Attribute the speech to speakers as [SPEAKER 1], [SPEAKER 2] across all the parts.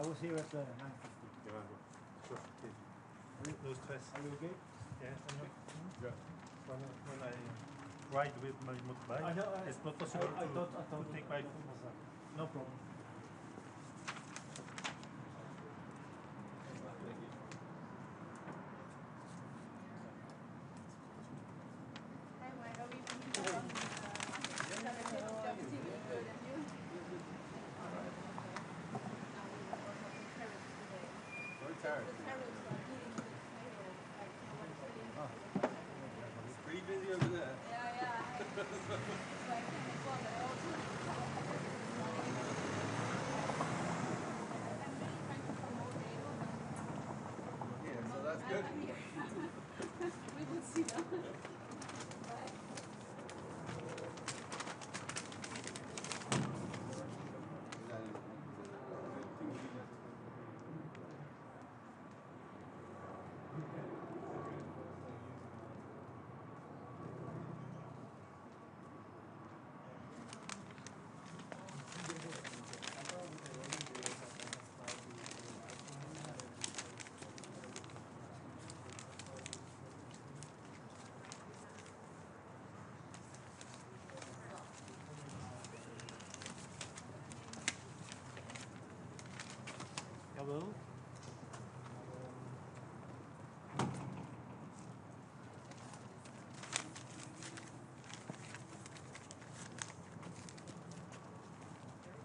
[SPEAKER 1] was here at 9:50.
[SPEAKER 2] No stress.
[SPEAKER 1] Are you okay?
[SPEAKER 2] Yeah, when I ride with my motorbike, it's not possible to take my phone.
[SPEAKER 1] No problem.
[SPEAKER 3] Hi, Mike. Are we from Good and you?
[SPEAKER 4] Tariffs.
[SPEAKER 3] The tariffs are eating the potato. Like, how much
[SPEAKER 4] It's pretty busy over there.
[SPEAKER 3] Yeah. So I can't make one, but I also I'm really trying to promote NATO.
[SPEAKER 4] Yeah, so that's good.
[SPEAKER 3] I'm here. We will see now. Bye.
[SPEAKER 2] Hello.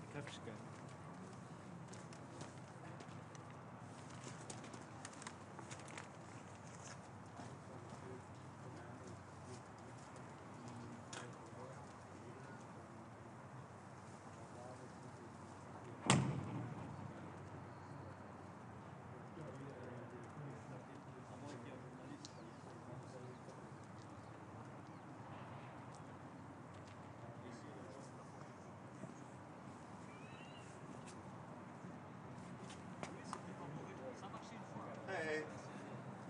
[SPEAKER 2] Ik heb eens kijken.
[SPEAKER 4] Hey.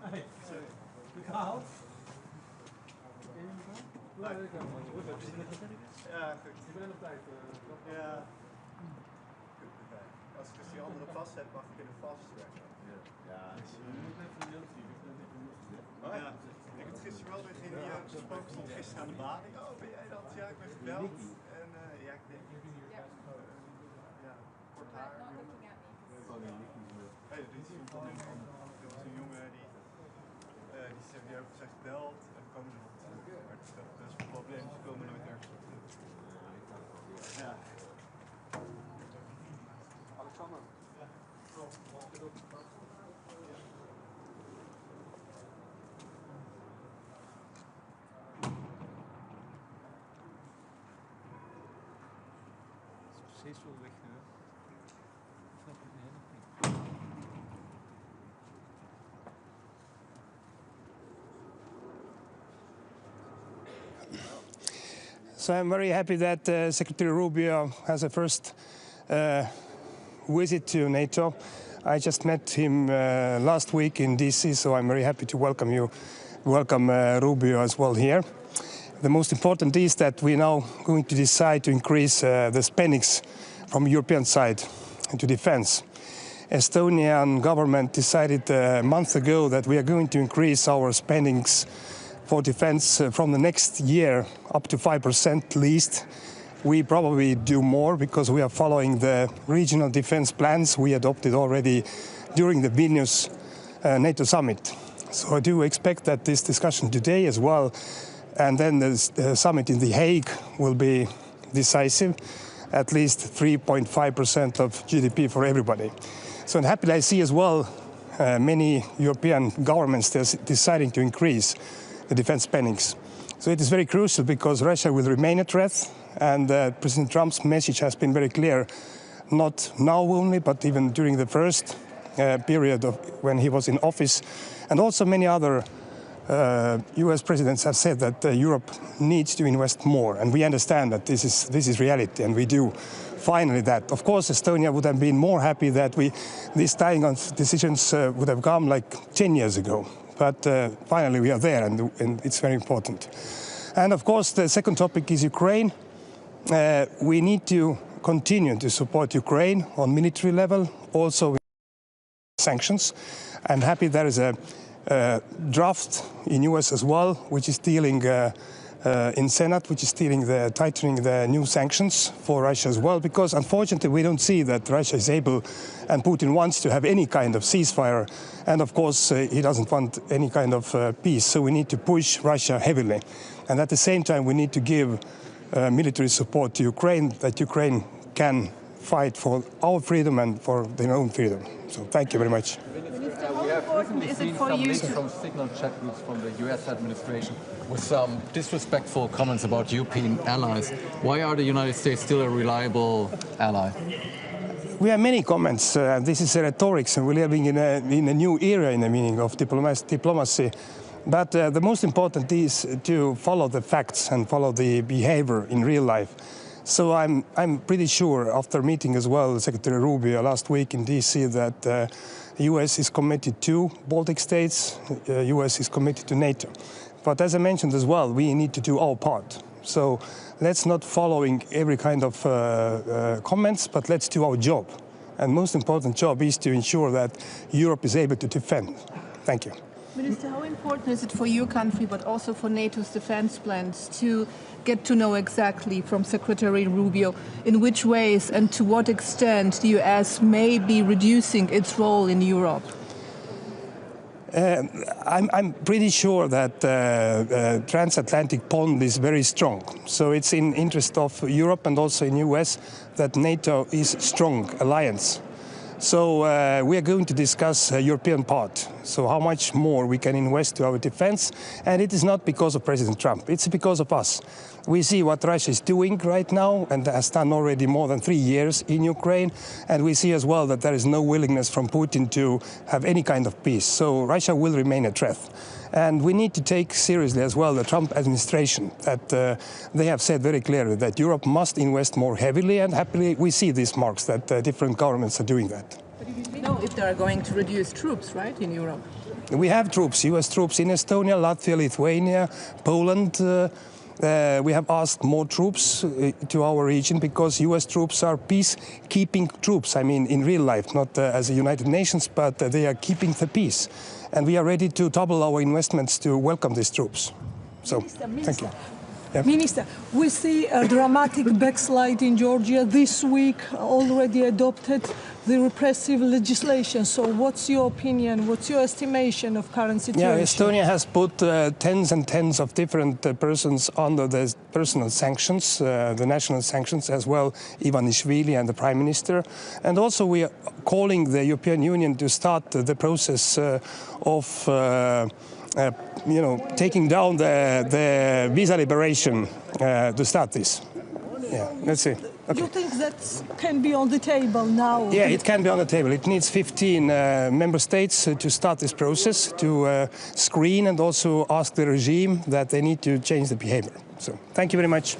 [SPEAKER 1] Hey, goed gehaald?
[SPEAKER 4] Ja, goed.
[SPEAKER 1] Ik ben op tijd.
[SPEAKER 4] Ja. Goed, oké. Als ik dus die andere pas heb, mag ik in een fast track. Ja. Oh ja. Ik heb het gisteren wel weer in die gesproken, stond gisteren aan de balie. Oh, ben jij dat? Ja, ik ben gebeld. En ja, ik denk. Ja, kort haar.
[SPEAKER 3] Not looking at me.
[SPEAKER 4] Hey, dit is een jongen die zegt, die heeft gezegd gebeld en we komen er nog op terug. Maar dat is een probleem, ze komen nooit ergens op terug. Ja. Alexander. Ja.
[SPEAKER 2] Precies wel weg nu. Snap je niet?
[SPEAKER 5] So I'm very happy that Secretary Rubio has a first visit to NATO. I just met him last week in DC, so I'm very happy to welcome Rubio as well here. The most important is that we're now going to decide to increase the spendings from European side to defense. Estonian government decided a month ago that we are going to increase our spendings for defense from the next year up to 5% at least. We probably do more because we are following the regional defense plans we adopted already during the Vilnius NATO summit. So I do expect that this discussion today as well, and then the summit in The Hague will be decisive, at least 3.5% of GDP for everybody. So I'm happy I see as well many European governments deciding to increase the defense spendings. So it is very crucial because Russia will remain a threat, and President Trump's message has been very clear, not now only, but even during the first period of when he was in office. And also many other US presidents have said that Europe needs to invest more, and we understand that this is reality, and we do finally that. Of course, Estonia would have been more happy that these tying on decisions would have come like 10 years ago. But finally we are there, and it's very important. And of course, the second topic is Ukraine. We need to continue to support Ukraine on military level, also sanctions. I'm happy there is a draft in US as well, which is dealing in Senate, which is tightening the new sanctions for Russia as well, because unfortunately we don't see that Russia is able and Putin wants to have any kind of ceasefire, and of course he doesn't want any kind of peace, so we need to push Russia heavily. And at the same time we need to give military support to Ukraine, that Ukraine can fight for our freedom and for their own freedom. So thank you very much.
[SPEAKER 3] Minister, how important is it for you to...
[SPEAKER 6] From signal chat groups from the US administration with some disrespectful comments about European allies. Why are the United States still a reliable ally?
[SPEAKER 5] We have many comments. This is rhetorics, and we're living in a new era in the meaning of diplomacy. But the most important is to follow the facts and follow the behavior in real life. So I'm pretty sure, after meeting as well Secretary Rubio last week in DC, that the US is committed to Baltic states, US is committed to NATO. But as I mentioned as well, we need to do our part. So let's not following every kind of comments, but let's do our job. And most important job is to ensure that Europe is able to defend. Thank you.
[SPEAKER 3] Minister, how important is it for your country, but also for NATO's defense plans, to get to know exactly from Secretary Rubio in which ways and to what extent the US may be reducing its role in Europe?
[SPEAKER 5] I'm pretty sure that transatlantic bond is very strong. So it's in interest of Europe and also in US that NATO is a strong alliance. So we are going to discuss European part. So how much more we can invest to our defense. And it is not because of President Trump. It's because of us. We see what Russia is doing right now and has done already more than 3 years in Ukraine. And we see as well that there is no willingness from Putin to have any kind of peace. So Russia will remain a threat. And we need to take seriously as well the Trump administration, that they have said very clearly that Europe must invest more heavily, and happily we see these marks that different governments are doing that.
[SPEAKER 3] But you know if they are going to reduce troops, right, in Europe?
[SPEAKER 5] We have troops, US troops in Estonia, Latvia, Lithuania, Poland. We have asked more troops to our region because US troops are peacekeeping troops. I mean, in real life, not as a United Nations, but they are keeping the peace. And we are ready to double our investments to welcome these troops. So, thank you. Yeah.
[SPEAKER 7] Minister, we see a dramatic backslide in Georgia this week, already adopted the repressive legislation. So what's your opinion, what's your estimation of current situation?
[SPEAKER 5] Yeah, Estonia has put tens and tens of different persons under the personal sanctions, the national sanctions as well, Ivanishvili and the Prime Minister. And also we are calling the European Union to start the process of taking down the visa liberation to start this. Yeah, let's see. Okay.
[SPEAKER 7] You think that can be on the table now?
[SPEAKER 5] Yeah, it can be on the table. It needs 15 member states to start this process, to screen and also ask the regime that they need to change the behavior. So, thank you very much.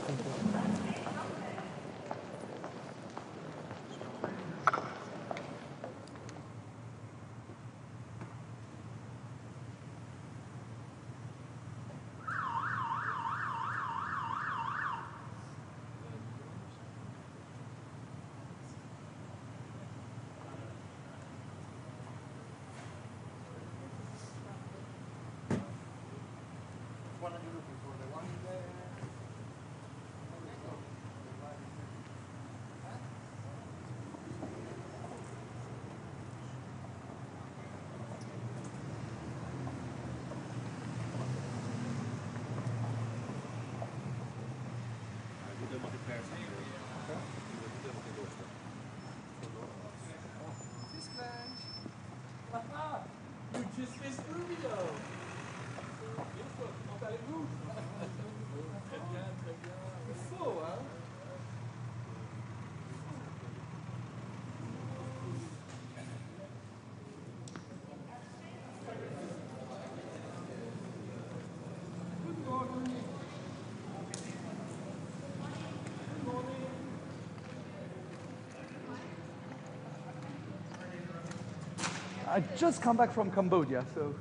[SPEAKER 1] I just come back from Cambodia, so.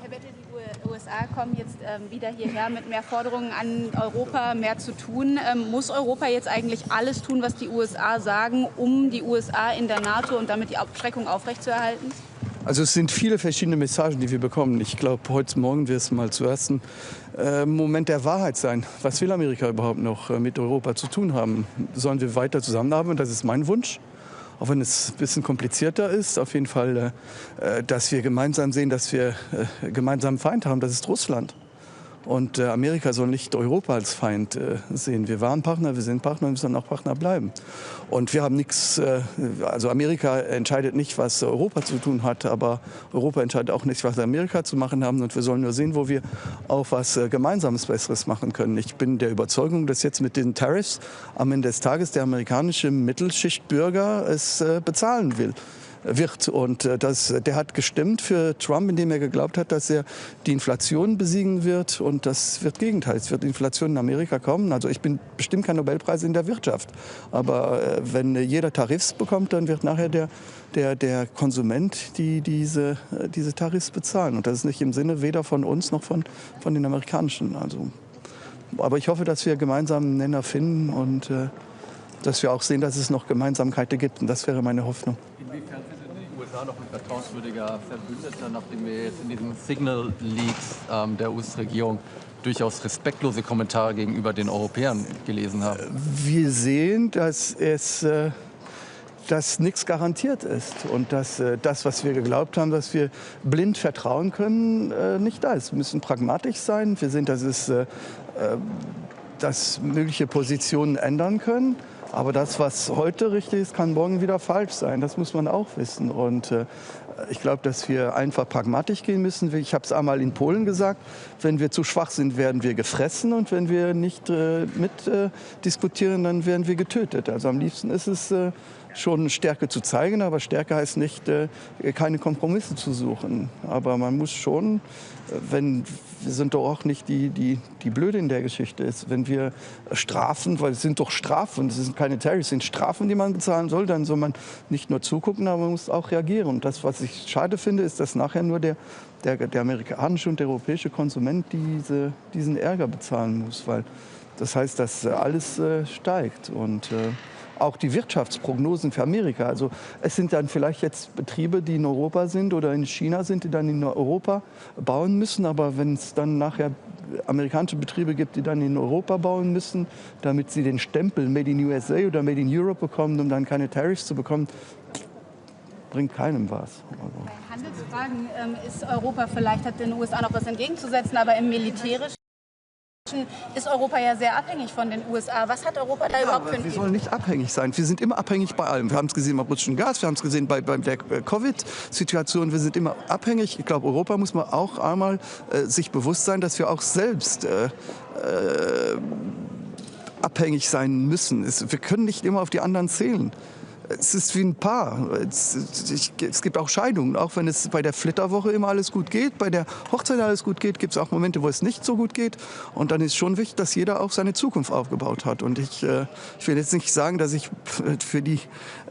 [SPEAKER 3] Herr Wette,
[SPEAKER 8] Die USA kommen jetzt wieder hierher mit mehr Forderungen an Europa, mehr zu tun. Muss Europa jetzt eigentlich alles tun, was die USA sagen, um die USA in der NATO und damit die Abschreckung aufrechtzuerhalten?
[SPEAKER 9] Also es sind viele verschiedene Messagen, die wir bekommen. Ich glaube, heute Morgen wird es mal zuerst ein Moment der Wahrheit sein. Was will Amerika überhaupt noch mit Europa zu tun haben? Sollen wir weiter zusammenarbeiten? Das ist mein Wunsch. Auch wenn es ein bisschen komplizierter ist, auf jeden Fall, dass wir gemeinsam sehen, dass wir gemeinsamen Feind haben, das ist Russland. Und Amerika soll nicht Europa als Feind sehen. Wir waren Partner, wir sind Partner und wir sollen auch Partner bleiben. Und wir haben nichts, also Amerika entscheidet nicht, was Europa zu tun hat, aber Europa entscheidet auch nicht, was Amerika zu machen haben. Und wir sollen nur sehen, wo wir auch was Gemeinsames Besseres machen können. Ich bin der Überzeugung, dass jetzt mit den Tariffs am Ende des Tages der amerikanische Mittelschichtbürger es bezahlen wird. Und der hat gestimmt für Trump, indem er geglaubt hat, dass er die Inflation besiegen wird. Und das wird Gegenteil. Es wird Inflation in Amerika kommen. Also ich bin bestimmt kein Nobelpreis in der Wirtschaft. Aber wenn jeder Tariffs bekommt, dann wird nachher der Konsument diese Tariffs bezahlen. Und das ist nicht im Sinne weder von uns noch von den Amerikanischen. Also, aber ich hoffe, dass wir gemeinsam einen Nenner finden und dass wir auch sehen, dass es noch Gemeinsamkeiten gibt. Und das wäre meine Hoffnung.
[SPEAKER 6] Inwiefern sind denn die USA noch ein vertrauenswürdiger Verbündeter, nachdem wir jetzt in diesen Signal Leaks der US-Regierung durchaus respektlose Kommentare gegenüber den Europäern gelesen haben?
[SPEAKER 9] Wir sehen, dass nichts garantiert ist und dass das, was wir geglaubt haben, dass wir blind vertrauen können, nicht da ist. Wir müssen pragmatisch sein. Wir sehen, dass mögliche Positionen ändern können. Aber das, was heute richtig ist, kann morgen wieder falsch sein. Das muss man auch wissen. Und ich glaube, dass wir einfach pragmatisch gehen müssen. Ich habe es einmal in Polen gesagt, wenn wir zu schwach sind, werden wir gefressen. Und wenn wir nicht diskutieren, dann werden wir getötet. Also am liebsten ist es schon Stärke zu zeigen, aber Stärke heißt nicht, keine Kompromisse zu suchen. Aber man muss schon, wir sind doch auch nicht die Blöde in der Geschichte ist. Wenn wir strafen, weil es sind doch Strafen, es sind keine Tariffs, es sind Strafen, die man bezahlen soll, dann soll man nicht nur zugucken, aber man muss auch reagieren. Und das, was ich schade finde, ist, dass nachher nur der amerikanische und der europäische Konsument diesen Ärger bezahlen muss, weil das heißt, dass alles steigt und auch die Wirtschaftsprognosen für Amerika. Also es sind dann vielleicht jetzt Betriebe, die in Europa sind oder in China sind, die dann in Europa bauen müssen. Aber wenn es dann nachher amerikanische Betriebe gibt, die dann in Europa bauen müssen, damit sie den Stempel Made in USA oder Made in Europe bekommen, um dann keine Tariffs zu bekommen, bringt keinem was. Also.
[SPEAKER 8] Bei Handelsfragen ist Europa vielleicht, hat den USA noch was entgegenzusetzen, aber im militärischen ist Europa ja sehr abhängig von den USA. Was hat Europa da überhaupt für ein...
[SPEAKER 9] Wir sollen nicht abhängig sein. Wir sind immer abhängig bei allem. Wir haben es gesehen beim russischen Gas, wir haben es gesehen bei der Covid-Situation. Wir sind immer abhängig. Ich glaube, Europa muss man auch einmal sich bewusst sein, dass wir auch selbst abhängig sein müssen. Wir können nicht immer auf die anderen zählen. Es ist wie ein Paar. Es gibt auch Scheidungen. Auch wenn es bei der Flitterwoche immer alles gut geht, bei der Hochzeit alles gut geht, gibt es auch Momente, wo es nicht so gut geht. Und dann ist schon wichtig, dass jeder auch seine Zukunft aufgebaut hat. Und ich will jetzt nicht sagen, dass ich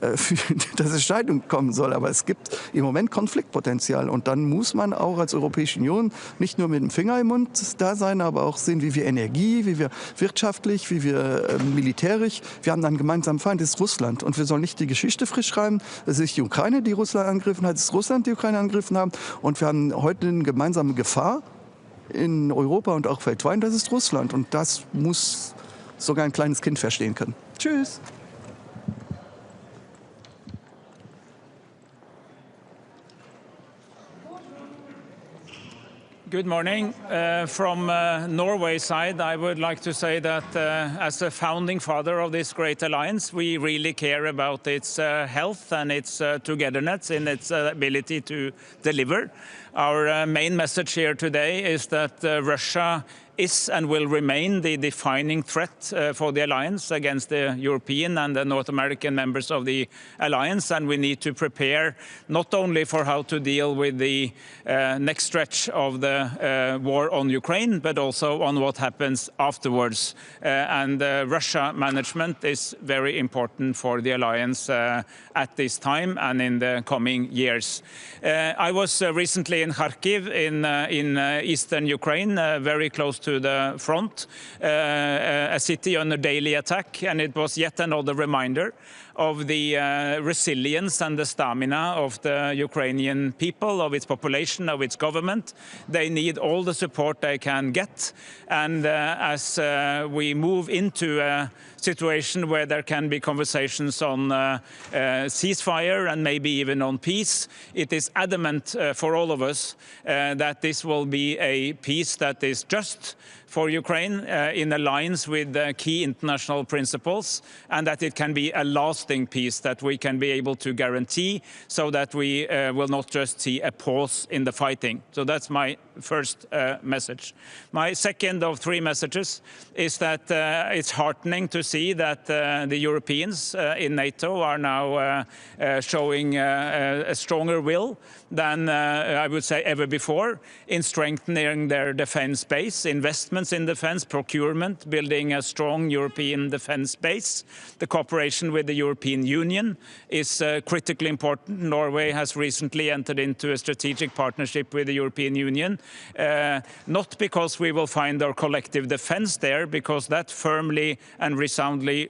[SPEAKER 9] dass es Scheidung kommen soll. Aber es gibt im Moment Konfliktpotenzial. Und dann muss man auch als Europäische Union nicht nur mit dem Finger im Mund da sein, aber auch sehen, wie wir Energie, wie wir wirtschaftlich, wie wir militärisch, wir haben einen gemeinsamen Feind, das ist Russland. Und wir sollen nicht die Geschichte frisch schreiben. Es ist die Ukraine, die Russland angegriffen hat, es ist Russland, die Ukraine angegriffen haben. Und wir haben heute eine gemeinsame Gefahr in Europa und auch weltweit, das ist Russland. Und das muss sogar ein kleines Kind verstehen können. Tschüss.
[SPEAKER 10] Good morning. From Norway side, I would like to say that as a founding father of this great alliance, we really care about its health and its togetherness in its ability to deliver. Our main message here today is that Russia is and will remain the defining threat for the alliance against the European and the North American members of the alliance, and we need to prepare not only for how to deal with the next stretch of the war on Ukraine, but also on what happens afterwards. And Russia management is very important for the alliance at this time and in the coming years. I was recently in Kharkiv in eastern Ukraine, very close to the front, a city under daily attack, and it was yet another reminder of the resilience and the stamina of the Ukrainian people, of its population, of its government. They need all the support they can get. And as we move into a situation where there can be conversations on ceasefire and maybe even on peace, it is adamant for all of us that this will be a peace that is just for Ukraine, in alliance with key international principles, and that it can be a lasting peace that we can be able to guarantee, so that we will not just see a pause in the fighting. So that's my first message. My second of three messages is that it's heartening to see that the Europeans in NATO are now showing a stronger will than I would say ever before in strengthening their defense base, investments in defense, procurement, building a strong European defense base. The cooperation with the European Union is critically important. Norway has recently entered into a strategic partnership with the European Union, not because we will find our collective defense there, because that firmly and resoundly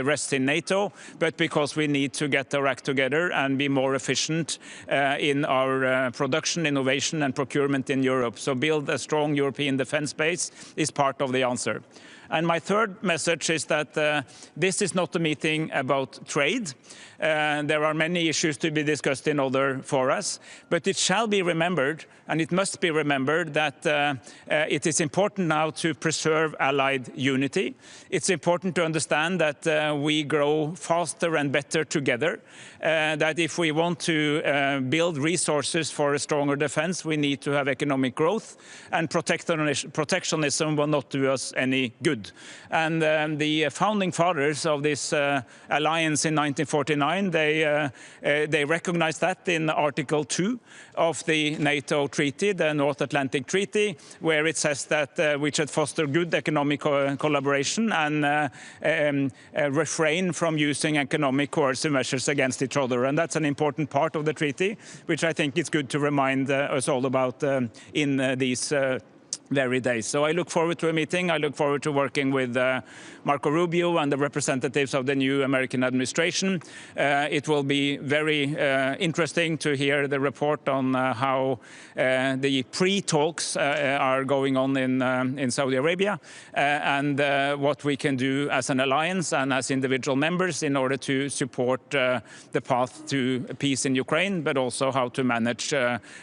[SPEAKER 10] rests in NATO, but because we need to get our act together and be more efficient in our production, innovation and procurement in Europe. So build a strong European defense base is part of the answer. And my third message is that this is not a meeting about trade. There are many issues to be discussed in other forums, but it shall be remembered, and it must be remembered, that it is important now to preserve allied unity. It's important to understand that we grow faster and better together, that if we want to build resources for a stronger defense, we need to have economic growth, and protectionism will not do us any good. And the founding fathers of this alliance in 1949, they recognized that in Article 2 of the NATO treaty, the North Atlantic Treaty, where it says that we should foster good economic collaboration and refrain from using economic coercive measures against each other. And that's an important part of the treaty, which I think it's good to remind us all about in these very days. So I look forward to a meeting. I look forward to working with Marco Rubio and the representatives of the new American administration. It will be very interesting to hear the report on how the pre-talks are going on in Saudi Arabia and what we can do as an alliance and as individual members in order to support the path to peace in Ukraine, but also how to manage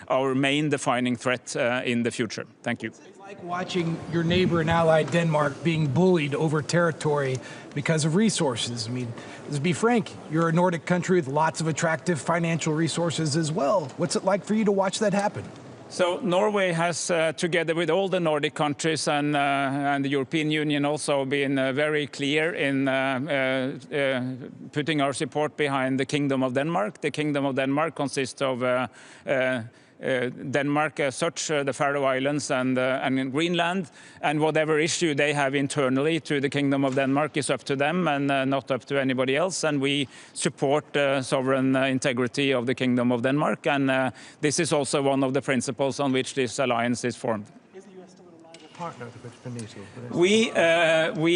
[SPEAKER 10] our main defining threat in the future. Thank you.
[SPEAKER 11] Like watching your neighbor and ally Denmark being bullied over territory because of resources. I mean, let's be frank, you're a Nordic country with lots of attractive financial resources as well. What's it like for you to watch that happen?
[SPEAKER 10] So Norway has, together with all the Nordic countries and the European Union, also been very clear in putting our support behind the Kingdom of Denmark. The Kingdom of Denmark consists of Denmark as such, the Faroe Islands and Greenland, and whatever issue they have internally to the Kingdom of Denmark is up to them and not up to anybody else. And we support sovereign integrity of the Kingdom of Denmark, and this is also one of the principles on which this alliance is formed. We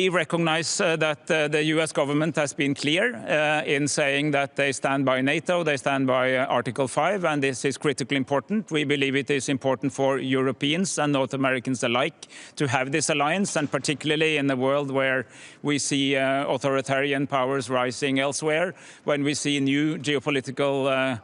[SPEAKER 10] recognize that the U.S. government has been clear in saying that they stand by NATO, they stand by Article 5, and this is critically important. We believe it is important for Europeans and North Americans alike to have this alliance, and particularly in a world where we see authoritarian powers rising elsewhere, when we see new geopolitical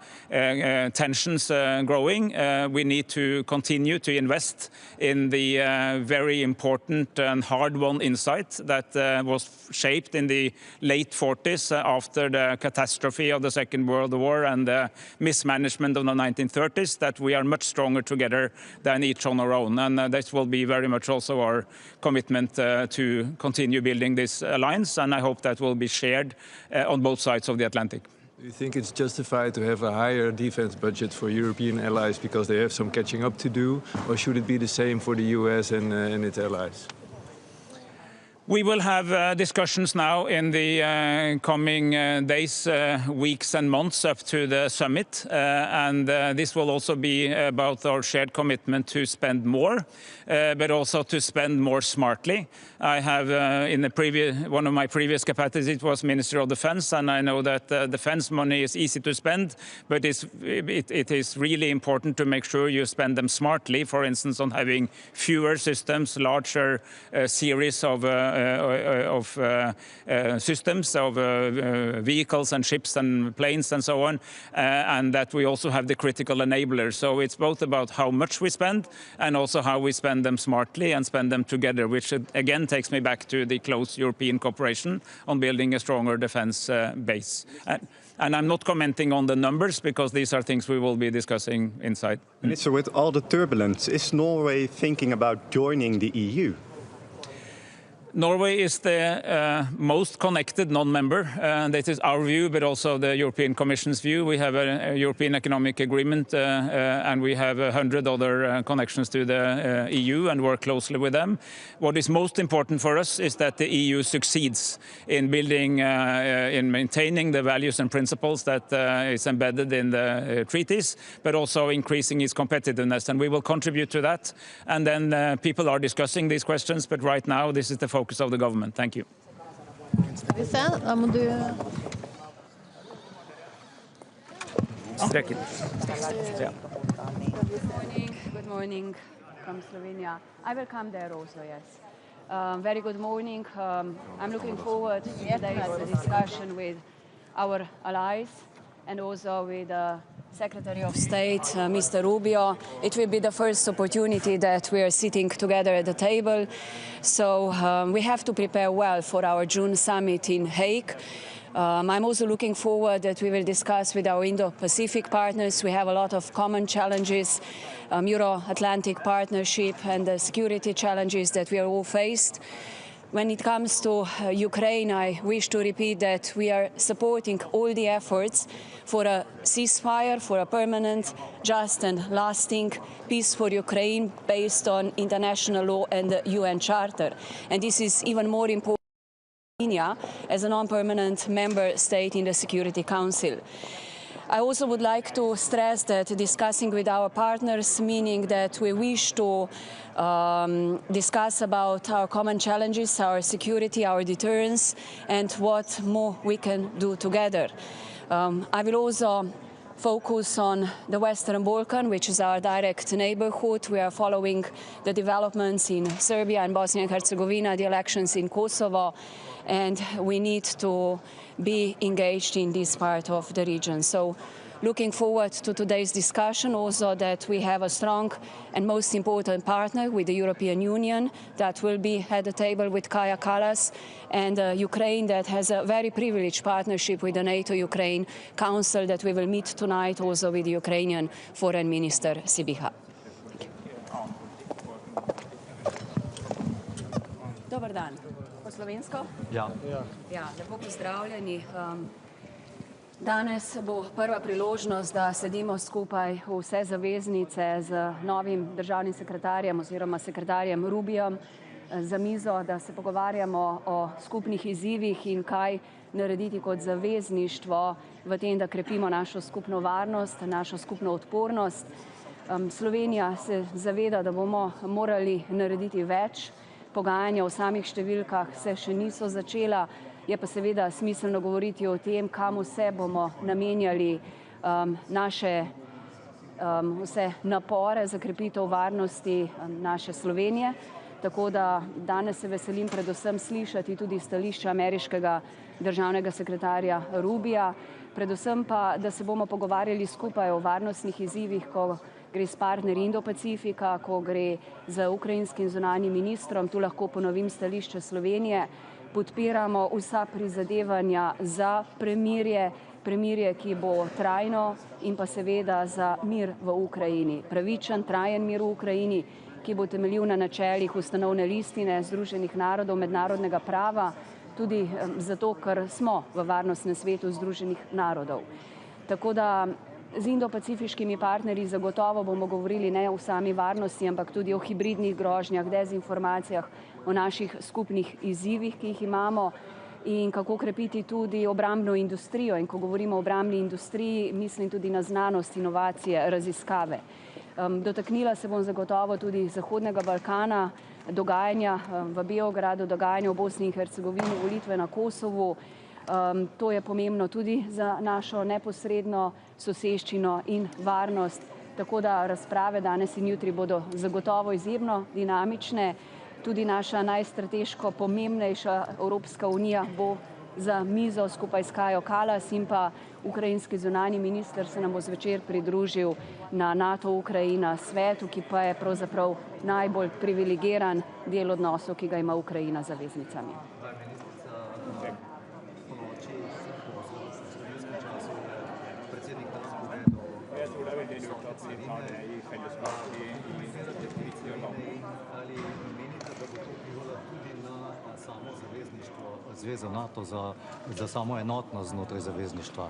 [SPEAKER 10] tensions growing, we need to continue to invest in the very important and hard-won insight that was shaped in the late 40s after the catastrophe of the Second World War and the mismanagement of the 1930s, that we are much stronger together than each on our own. And this will be very much also our commitment to continue building this alliance, and I hope that will be shared on both sides of the Atlantic.
[SPEAKER 12] Do you think it's justified to have a higher defense budget for European allies because they have some catching up to do, or should it be the same for the US and its allies?
[SPEAKER 10] We will have discussions now in the coming days, weeks and months up to the summit. And this will also be about our shared commitment to spend more, but also to spend more smartly. I have, in one of my previous capacities, it was Minister of Defense, and I know that defense money is easy to spend, but it is really important to make sure you spend them smartly, for instance, on having fewer systems, larger series of systems, of vehicles and ships and planes and so on, and that we also have the critical enablers. So it's both about how much we spend and also how we spend them smartly and spend them together, which again takes me back to the close European cooperation on building a stronger defense base. And I'm not commenting on the numbers because these are things we will be discussing inside.
[SPEAKER 13] Minister, with all the turbulence, is Norway thinking about joining the EU?
[SPEAKER 10] Norway is the most connected non-member, and this is our view, but also the European Commission's view. We have a European Economic Agreement, and we have 100 other connections to the EU and work closely with them. What is most important for us is that the EU succeeds in building, in maintaining the values and principles that is embedded in the treaties, but also increasing its competitiveness, and we will contribute to that. And then people are discussing these questions, but right now this is the focus of the government. Thank you.
[SPEAKER 8] Good morning from Slovenia. I will come there also, yes. Very good morning. I'm looking forward to today's discussion with our allies and also with Secretary of State, Mr. Rubio. It will be the first opportunity that we are sitting together at the table. So we have to prepare well for our June summit in Hague. I'm also looking forward that we will discuss with our Indo-Pacific partners. We have a lot of common challenges, Euro-Atlantic partnership and the security challenges that we are all faced. When it comes to Ukraine, I wish to repeat that we are supporting all the efforts for a ceasefire, for a permanent, just and lasting peace for Ukraine based on international law and the UN Charter. And this is even more important for Slovenia as a non-permanent member state in the Security Council. I also would like to stress that discussing with our partners, meaning that we wish to discuss about our common challenges, our security, our deterrence, and what more we can do together. I will also focus on the Western Balkan, which is our direct neighborhood. We are following the developments in Serbia and Bosnia and Herzegovina, the elections in Kosovo, and we need to be engaged in this part of the region. So looking forward to today's discussion, also that we have a strong and most important partner with the European Union that will be at the table with Kaja Kallas, and Ukraine that has a very privileged partnership with the NATO-Ukraine Council that we will meet tonight also with the Ukrainian Foreign Minister Sibiha. Thank you. Dobar dan. Po slovensko?
[SPEAKER 6] Ja.
[SPEAKER 8] Ja, lepo pozdravljeni. Danes bo prva priložnost, da sedimo skupaj vse zaveznice z novim državnim sekretarjem oziroma sekretarjem Rubijem za mizo, da se pogovarjamo o skupnih izzivih in kaj narediti kot zavezništvo v tem, da krepimo našo skupno varnost, našo skupno odpornost. Slovenija se zaveda, da bomo morali narediti več. Pogajanja o samih številkah se še niso začela, je pa seveda smiselno govoriti o tem, kam vse bomo namenjali naše vse napore za krepitev varnosti naše Slovenije. Tako da danes se veselim predvsem slišati tudi stališča ameriškega državnega sekretarja Rubija,
[SPEAKER 14] predvsem pa, da se bomo pogovarjali skupaj o varnostnih izzivih, ko gre s partnerji Indo-Pacifika, ko gre z ukrajinskim zunanjim ministrom. Tu lahko ponovim stališče Slovenije. Podpiramo vsa prizadevanja za premirje, ki bo trajno in pa seveda za mir v Ukrajini. Pravičen, trajen mir v Ukrajini, ki bo temeljil na načelih ustanovne listine Združenih narodov, mednarodnega prava, tudi zato, ker smo v varnostnem svetu Združenih narodov. Tako da z indo-pacifiškimi partnerji zagotovo bomo govorili ne o sami varnosti, ampak tudi o hibridnih grožnjah, dezinformacijah, o naših skupnih izzivih, ki jih imamo in kako krepiti tudi obrambno industrijo. In ko govorimo o obrambni industriji, mislim tudi na znanost, inovacije, raziskave. Dotaknila se bom zagotovo tudi Zahodnega Balkana, dogajanja v Beogradu, dogajanja v Bosni in Hercegovini, volitve na Kosovu. To je pomembno tudi za našo neposredno soseščino in varnost. Tako da razprave danes in jutri bodo zagotovo izjemno dinamične. Tudi naša najstrateško pomembnejša Evropska unija bo za mizo skupaj s Kajo Kallas in pa ukrajinski zunanji minister se nam bo zvečer pridružil na NATO Ukrajina svetu, ki pa je pravzaprav najbolj privilegiran del odnosov, ki ga ima Ukrajina z zaveznicami.
[SPEAKER 15] Zveza NATO za samo enotnost znotraj zavezništva.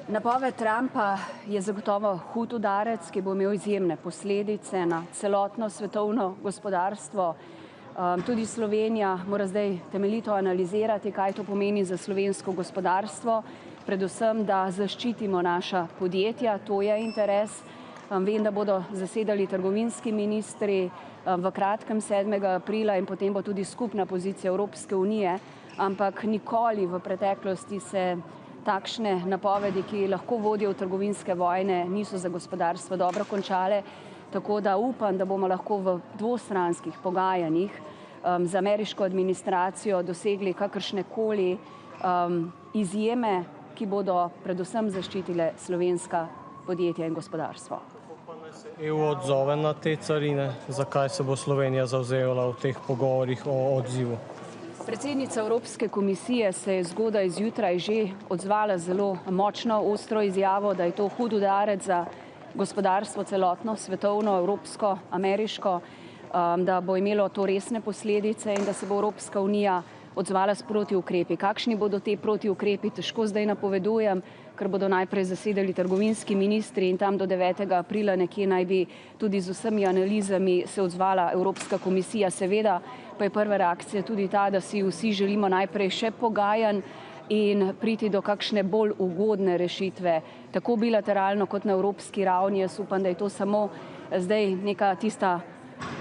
[SPEAKER 14] Napoved Trumpa je zagotovo hud udarec, ki bo imel izjemne posledice na celotno svetovno gospodarstvo. Tudi Slovenija mora zdaj temeljito analizirati, kaj to pomeni za slovensko gospodarstvo, predvsem, da zaščitimo naša podjetja, to je interes. Vem, da bodo zasedali trgovinski ministri v kratkem 7. aprila in potem bo tudi skupna pozicija Evropske unije, ampak nikoli v preteklosti se takšne napovedi, ki lahko vodijo v trgovinske vojne, niso za gospodarstvo dobro končale, tako da upam, da bomo lahko v dvostranskih pogajanjih z ameriško administracijo dosegli kakršnekoli izjeme, ki bodo predvsem zaščitile slovenska podjetja in gospodarstvo.
[SPEAKER 16] EU odzove na te carine, zakaj se bo Slovenija zavzela v teh pogovorih o odzivu?
[SPEAKER 14] Predsednica Evropske komisije se je zgodaj zjutraj že odzvala zelo močno, ostro izjavo, da je to hud udarec za gospodarstvo celotno, svetovno, evropsko, ameriško, da bo imelo to resne posledice in da se bo Evropska unija odzvala s protiukrepi. Kakšni bodo te protiukrepi, težko zdaj napovedujem, ker bodo najprej zasedali trgovinski ministri in tam do 9. aprila nekje naj bi tudi z vsemi analizami se odzvala Evropska komisija. Seveda pa je prva reakcija tudi ta, da si vsi želimo najprej še pogajanj in priti do kakšne bolj ugodne rešitve, tako bilateralno kot na evropski ravni. Jaz upam, da je to samo zdaj neka tista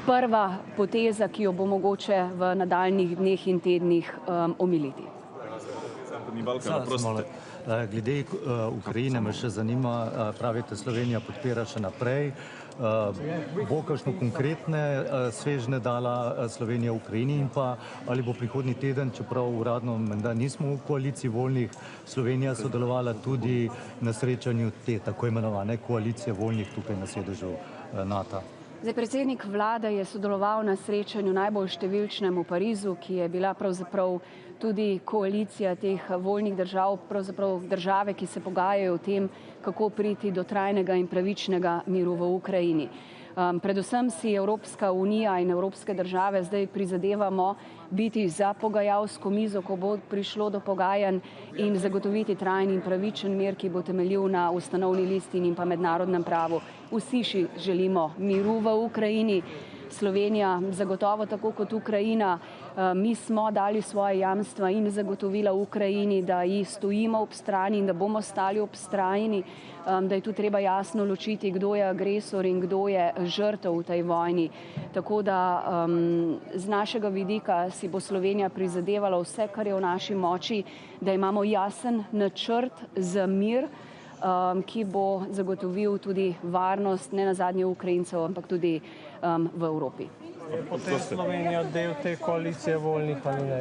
[SPEAKER 14] prva poteza, ki jo bo mogoče v nadaljnjih dneh in tednih omiliti.
[SPEAKER 15] Glede Ukrajine me še zanima, pravite, Slovenija podpira še naprej. Bo kakšno konkretne svežnje dala Slovenija Ukrajini in pa ali bo prihodnji teden, čeprav uradno menda nismo v koaliciji voljnih, Slovenija sodelovala tudi na srečanju te tako imenovane koalicije voljnih tukaj na sedežu NATO?
[SPEAKER 14] Zdaj, predsednik vlade je sodeloval na srečanju najbolj številčnem v Parizu, ki je bila pravzaprav tudi koalicija teh voljnih držav, pravzaprav države, ki se pogajajo o tem, kako priti do trajnega in pravičnega miru v Ukrajini. Predvsem si Evropska unija in evropske države zdaj prizadevamo biti za pogajalsko mizo, ko bo prišlo do pogajanj in zagotoviti trajni in pravičen mir, ki bo temeljil na ustanovni listini in pa mednarodnem pravu. Vsi želimo miru v Ukrajini. Slovenija zagotovo tako kot Ukrajina, mi smo dali svoje jamstva in zagotovila Ukrajini, da ji stojimo ob strani in da bomo stali ob strani, da je tu treba jasno ločiti, kdo je agresor in kdo je žrtev v tej vojni. Tako da z našega vidika si bo Slovenija prizadevala vse, kar je v naši moči, da imamo jasen načrt za mir, ki bo zagotovil tudi varnost, ne nazadnje Ukrajincev, ampak tudi v Evropi.
[SPEAKER 16] Je potem Slovenija del te koalicije voljnih ali ne?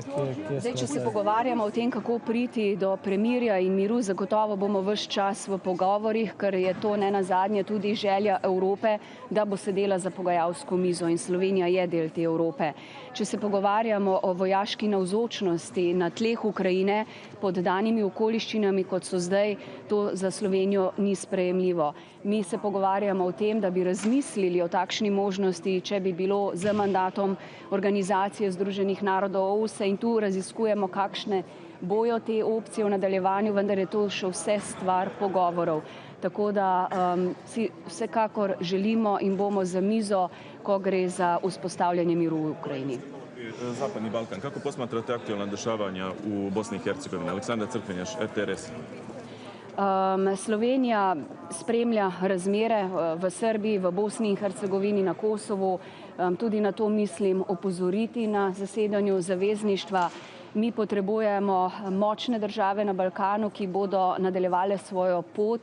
[SPEAKER 14] Zdaj, če se pogovarjamo o tem, kako priti do premirja in miru, zagotovo bomo ves čas v pogovorih, ker je to ne nazadnje tudi želja Evrope, da bo sedela za pogajalsko mizo in Slovenija je del te Evrope. Če se pogovarjamo o vojaški navzočnosti na tleh Ukrajine pod danimi okoliščinami, kot so zdaj, to za Slovenijo ni sprejemljivo. Mi se pogovarjamo o tem, da bi razmislili o takšni možnosti, če bi bilo z mandatom Organizacije Združenih narodov OVSE in tu raziskujemo, kakšne bojo te opcije v nadaljevanju, vendar je to še vse stvar pogovorov. Tako da si vsekakor želimo in bomo za mizo, ko gre za vzpostavljanje miru v Ukrajini.
[SPEAKER 17] Zapadni Balkan, kako posmatrate aktualna dešavanja v Bosni in Hercegovini? Aleksandar Crkvenjaš, RTRS.
[SPEAKER 14] Slovenija spremlja razmere v Srbiji, v Bosni in Hercegovini, na Kosovu. Tudi na to mislim opozoriti na zasedanju zavezništva. Mi potrebujemo močne države na Balkanu, ki bodo nadaljevale svojo pot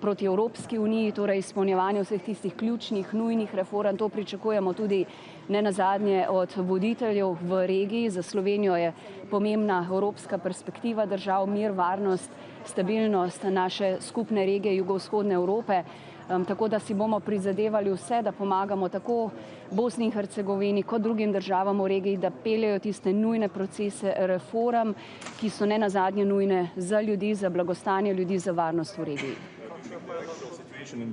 [SPEAKER 14] proti Evropski uniji, torej izpolnjevanje vseh tistih ključnih, nujnih reform. To pričakujemo tudi ne nazadnje od voditeljev v regiji. Za Slovenijo je pomembna evropska perspektiva držav, mir, varnost, stabilnost naše skupne regije jugovzhodne Evrope. Tako da si bomo prizadevali vse, da pomagamo tako Bosni in Hercegovini kot drugim državam v regiji, da peljejo tiste nujne procese reform, ki so ne nazadnje nujne za ljudi, za blagostanje ljudi, za varnost v regiji.
[SPEAKER 17] Do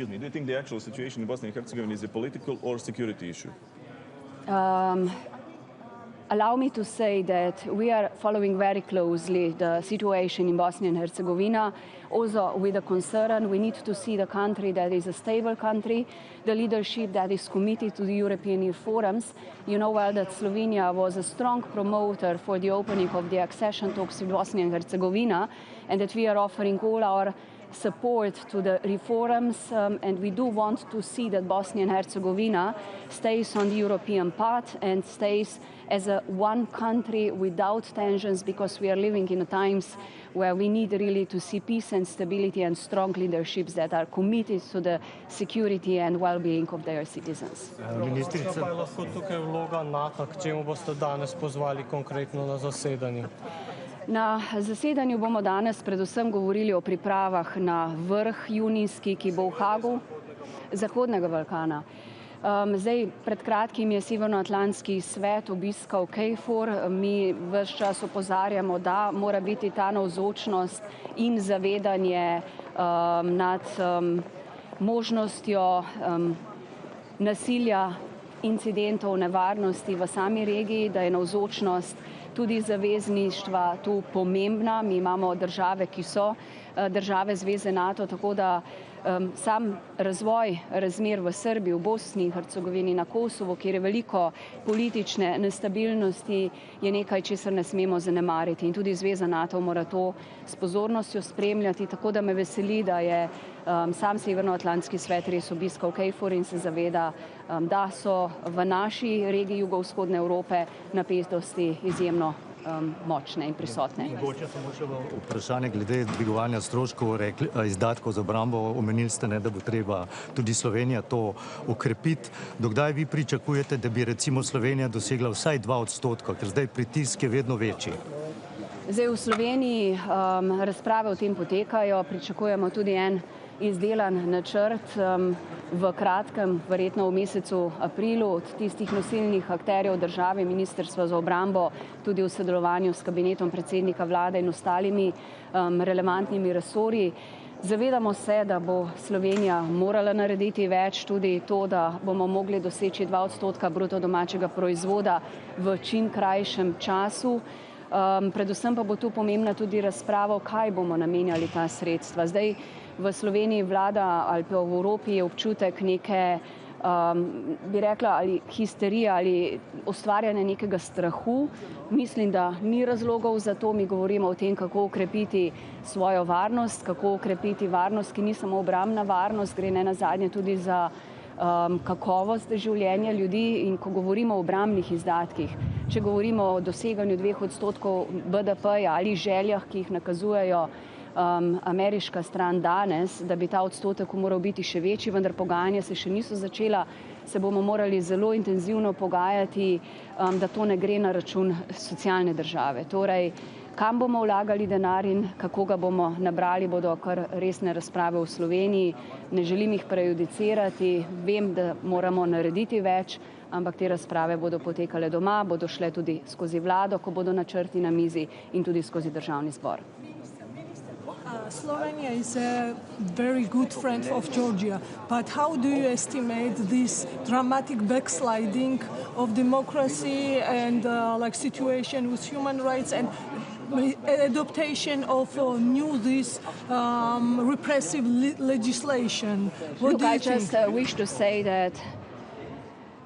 [SPEAKER 17] you think the actual situation in Bosnia and Herzegovina is a political or security issue?
[SPEAKER 14] Allow me to say that we are following very closely the situation in Bosnia and Herzegovina, also with a concern. We need to see the country that is a stable country, the leadership that is committed to the European forums. You know well that Slovenia was a strong promoter for the opening of the accession talks in Bosnia and Herzegovina, and that we are offering all our support to the reforms, and we do want to see that Bosnia and Herzegovina stays on the European path and stays as a one country without tensions, because we are living in times where we need really to see peace and stability and strong leaderships that are committed to the security and well-being of their citizens.
[SPEAKER 16] Ministrica, pa je lahko tukaj vloga NATO, k čemu boste danes pozvali konkretno na zasedanju?
[SPEAKER 14] Na zasedanju bomo danes predvsem govorili o pripravah na vrh junijski, ki bo v Hagu, Zahodnega Balkana. Zdaj, pred kratkim je Severnoatlantski svet obiskal KFOR. Mi ves čas opozarjamo, da mora biti ta navzočnost in zavedanje nad možnostjo nasilja, incidentov, nevarnosti v sami regiji, da je navzočnost tudi zavezništva tu pomembna. Mi imamo države, ki so države zveze NATO, tako da sam razvoj razmer v Srbiji, v Bosni in Hercegovini, na Kosovu, kjer je veliko politične nestabilnosti, je nekaj, česar ne smemo zanemariti. In tudi zveza NATO mora to s pozornostjo spremljati, tako da me veseli, da je sam Severnoatlantski svet res obiskal KFOR in se zaveda, da so v naši regiji jugovzhodne Evrope napetosti izjemno močne in prisotne.
[SPEAKER 15] Mogoče samo še vprašanje glede dvigovanja stroškov izdatkov za obrambo. Omenili ste, da bo treba tudi Slovenija to okrepiti. Dokdaj vi pričakujete, da bi recimo Slovenija dosegla vsaj 2%, ker zdaj pritisk je vedno večji?
[SPEAKER 14] Zdaj v Sloveniji razprave o tem potekajo, pričakujemo tudi en izdelan načrt v kratkem, verjetno v mesecu aprilu, od tistih nosilnih akterjev države, Ministrstva za obrambo, tudi v sodelovanju s kabinetom predsednika vlade in ostalimi relevantnimi resorji. Zavedamo se, da bo Slovenija morala narediti več, tudi to, da bomo mogli doseči 2% bruto domačega proizvoda v čim krajšem času. Predvsem pa bo tu pomembna tudi razprava, kaj bomo namenjali ta sredstva. Zdaj v Sloveniji vlada ali pa v Evropi je občutek neke, bi rekla, ali histerije ali ustvarjanja nekega strahu. Mislim, da ni razlogov za to. Mi govorimo o tem, kako okrepiti svojo varnost, kako okrepiti varnost, ki ni samo obrambna varnost, gre ne nazadnje tudi za kakovost življenja ljudi. In ko govorimo o obrambnih izdatkih, če govorimo o doseganju 2% BDP-ja ali željah, ki jih nakazujejo ameriška stran danes, da bi ta odstotek moral biti še večji, vendar pogajanja se še niso začela. se bomo morali zelo intenzivno pogajati, da to ne gre na račun socialne države. Torej, kam bomo vlagali denar in kako ga bomo nabrali, bodo kar resne razprave v Sloveniji. Ne želim jih prejudicirati, vem, da moramo narediti več, ampak te razprave bodo potekale doma, bodo šle tudi skozi vlado, ko bodo načrti na mizi, in tudi skozi državni zbor.
[SPEAKER 7] Slovenia is a very good friend of Georgia, but how do you estimate this dramatic backsliding of democracy and situation with human rights and adaptation of this repressive legislation? What do you think?
[SPEAKER 14] I just wish to say that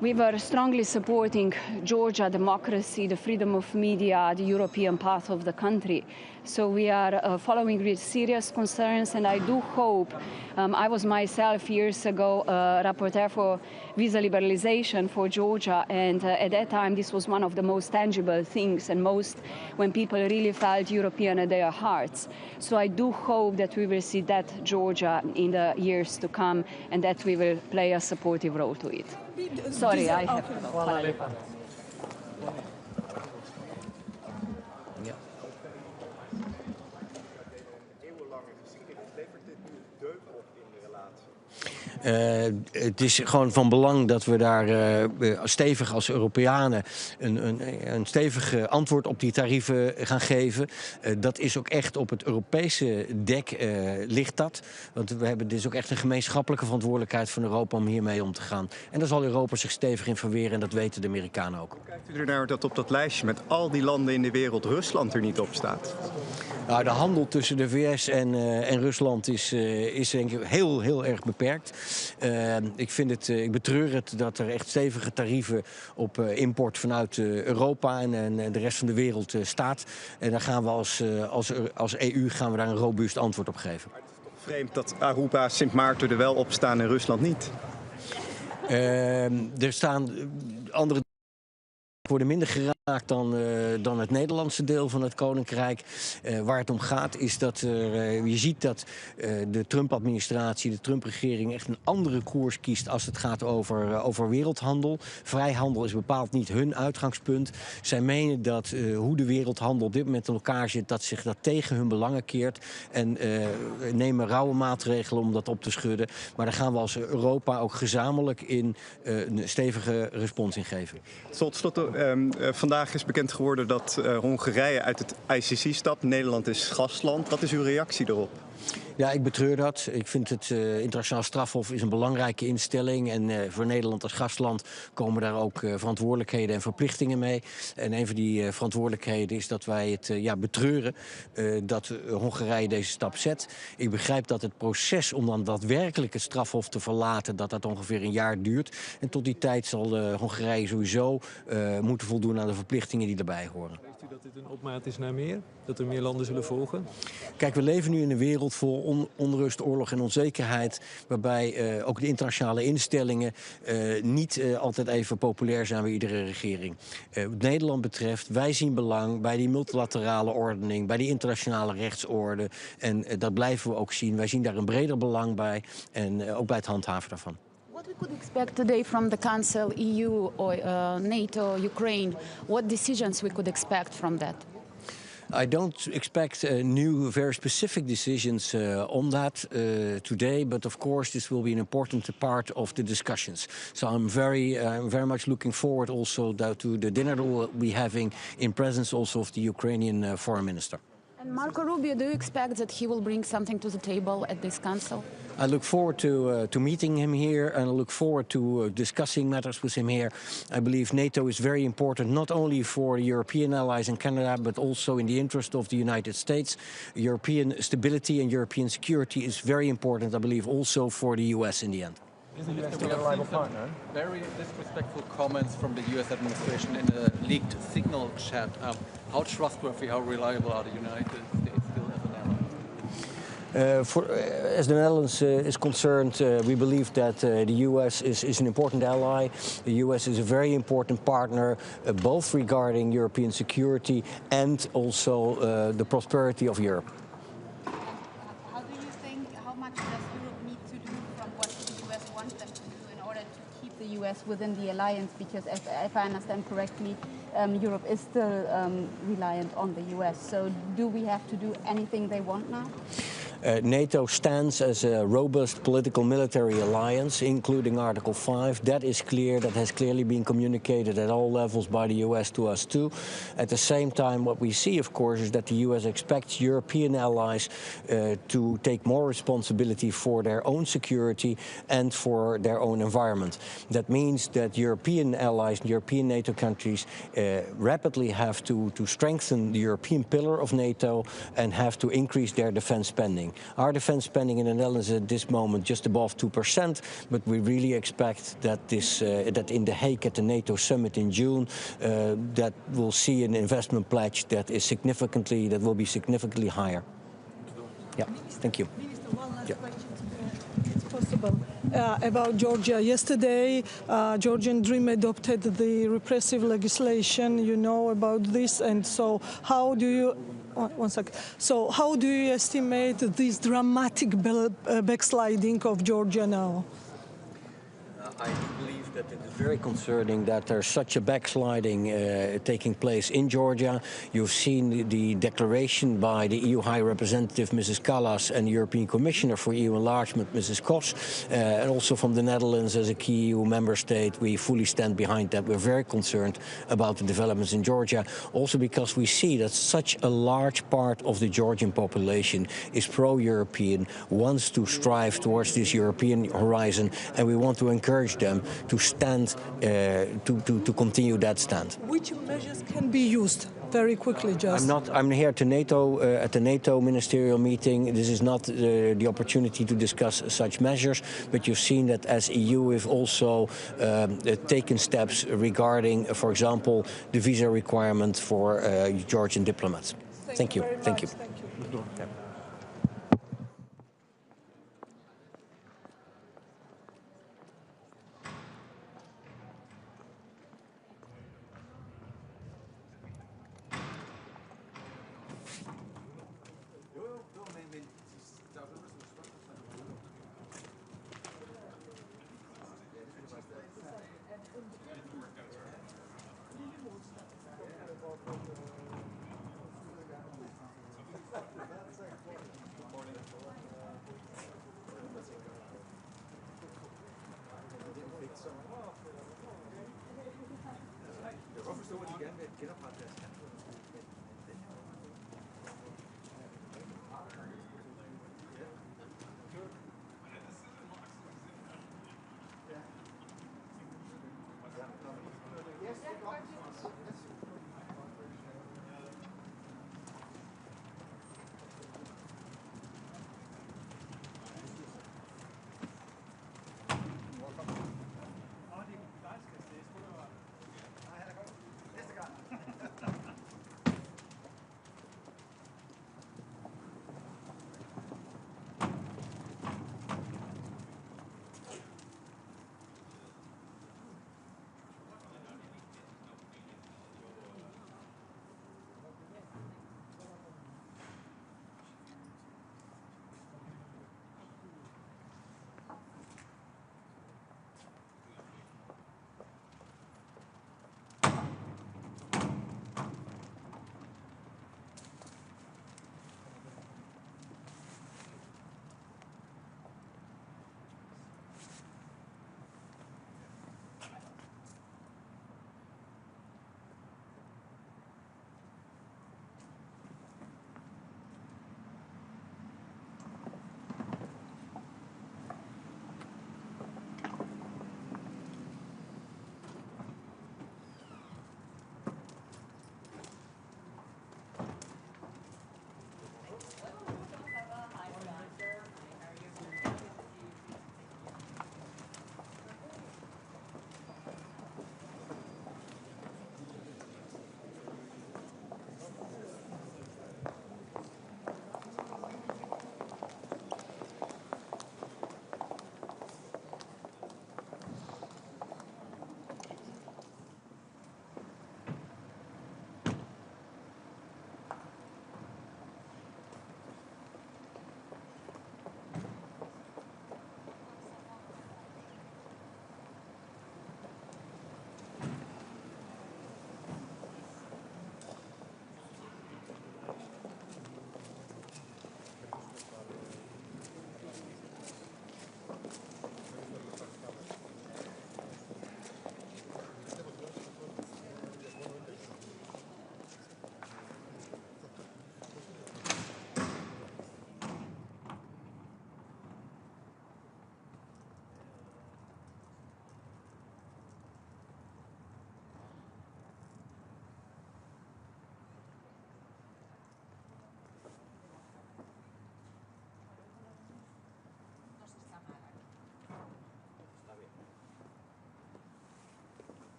[SPEAKER 14] we were strongly supporting Georgia democracy, the freedom of media, the European path of the country. So we are following with serious concerns, and I do hope, I was myself years ago a rapporteur for visa liberalization for Georgia, and at that time this was one of the most tangible things and most when people really felt European at their hearts. So I do hope that we will see that Georgia in the years to come and that we will play a supportive role to it. Sorry, I have...
[SPEAKER 18] Het is gewoon van belang dat we daar stevig als Europeanen een stevig antwoord op die tarieven gaan geven. Dat is ook echt op het Europese dek ligt dat. Want dit is ook echt een gemeenschappelijke verantwoordelijkheid van Europa om hiermee om te gaan. En daar zal Europa zich stevig in verweren en dat weten de Amerikanen ook.
[SPEAKER 13] Hoe kijkt u ernaar dat op dat lijstje met al die landen in de wereld Rusland er niet op staat?
[SPEAKER 18] Nou, de handel tussen de VS en Rusland is denk ik heel erg beperkt. Ik betreur het dat er echt stevige tarieven op import vanuit Europa en de rest van de wereld staat. En daar gaan we als EU daar een robuust antwoord op geven.
[SPEAKER 13] Maar het is toch vreemd dat Aruba, Sint Maarten er wel op staan en Rusland niet?
[SPEAKER 18] Er staan andere worden minder geraakt dan het Nederlandse deel van het Koninkrijk. Waar het om gaat is dat je ziet dat de Trump-administratie, de Trump-regering echt een andere koers kiest als het gaat over wereldhandel. Vrijhandel is bepaald niet hun uitgangspunt. Zij menen dat hoe de wereldhandel op dit moment in elkaar zit, dat zich dat tegen hun belangen keert. En nemen rauwe maatregelen om dat op te schudden. Maar daar gaan we als Europa ook gezamenlijk in een stevige respons in geven.
[SPEAKER 13] Tot slot, vandaag is bekend geworden dat Hongarije uit het ICC stapt. Nederland is gastland. Wat is uw reactie erop?
[SPEAKER 18] Ja, ik betreur dat. Ik vind het internationaal strafhof is een belangrijke instelling. En voor Nederland als gastland komen daar ook verantwoordelijkheden en verplichtingen mee. En een van die verantwoordelijkheden is dat wij het betreuren dat Hongarije deze stap zet. Ik begrijp dat het proces om dan daadwerkelijk het strafhof te verlaten, dat ongeveer een jaar duurt. En tot die tijd zal Hongarije sowieso moeten voldoen aan de verplichtingen die daarbij horen.
[SPEAKER 12] Denkt u dat dit een opmaat is naar meer? Dat er meer landen zullen volgen?
[SPEAKER 18] Kijk, we leven nu in een wereld vol onrust, oorlog en onzekerheid, waarbij ook de internationale instellingen niet altijd even populair zijn bij iedere regering. Wat Nederland betreft, wij zien belang bij die multilaterale ordening, bij die internationale rechtsorde. En dat blijven we ook zien. Wij zien daar een breder belang bij en ook bij het handhaven daarvan.
[SPEAKER 8] What we could expect today from the Council, EU, or NATO, Ukraine? What decisions we could expect from that?
[SPEAKER 18] I don't expect new, very specific decisions on that today, but of course this will be an important part of the discussions. So I'm very much looking forward also to the dinner that we'll be having in presence also of the Ukrainian foreign minister.
[SPEAKER 8] And Marco Rubio, do you expect that he will bring something to the table at this council?
[SPEAKER 18] I look forward to meeting him here, and I look forward to discussing matters with him here. I believe NATO is very important, not only for European allies and Canada, but also in the interest of the United States. European stability and European security is very important, I believe, also for the US in the end.
[SPEAKER 6] Is the US still a reliable partner? Very disrespectful comments from the US administration in a leaked signal chat. How trustworthy, how reliable are the United States still as an ally?
[SPEAKER 18] As the Netherlands is concerned, we believe that the US is an important ally. The US is a very important partner, both regarding European security and also the prosperity of Europe.
[SPEAKER 8] How do you think, how much does Europe need to do from what the US wants them to do in order to keep the the US within the alliance? Because if I understand correctly, Europe is still reliant on the US. So do we have to do anything they want now?
[SPEAKER 18] NATO stands as a robust political military alliance, including Article 5. That is clear, that has clearly been communicated at all levels by the US to us too. At the same time, what we see, of course, is that the US expects European allies to take more responsibility for their own security and for their own environment. That means that European allies, European NATO countries rapidly have to strengthen the European pillar of NATO and have to increase their defense spending. Our defense spending in the Netherlands is at this moment just above 2%, but we really expect that that in The Hague at the NATO summit in June, that we'll see an investment pledge that will be significantly higher. Yeah, thank you.
[SPEAKER 7] Minister, one last question, if it's possible, about Georgia. Yesterday, Georgian Dream adopted the repressive legislation. You know about this, and so how do you? One second. So how do you estimate this dramatic backsliding of Georgia now?
[SPEAKER 18] I believe that it is very concerning that there's such a backsliding taking place in Georgia. You've seen the declaration by the EU High Representative, Mrs. Kallas, and the European Commissioner for EU Enlargement, Mrs. Kos, and also from the Netherlands as a key EU member state. We fully stand behind that. We're very concerned about the developments in Georgia, also because we see that such a large part of the Georgian population is pro-European, wants to strive towards this European horizon, and we want to encourage them to stand, to continue that stand.
[SPEAKER 7] Which measures can be used? Very quickly, just.
[SPEAKER 18] I'm here to NATO at the NATO ministerial meeting. This is not the opportunity to discuss such measures, but you've seen that as EU we've also taken steps regarding, for example, the visa requirement for Georgian diplomats. Thank you. Thank you. Yeah.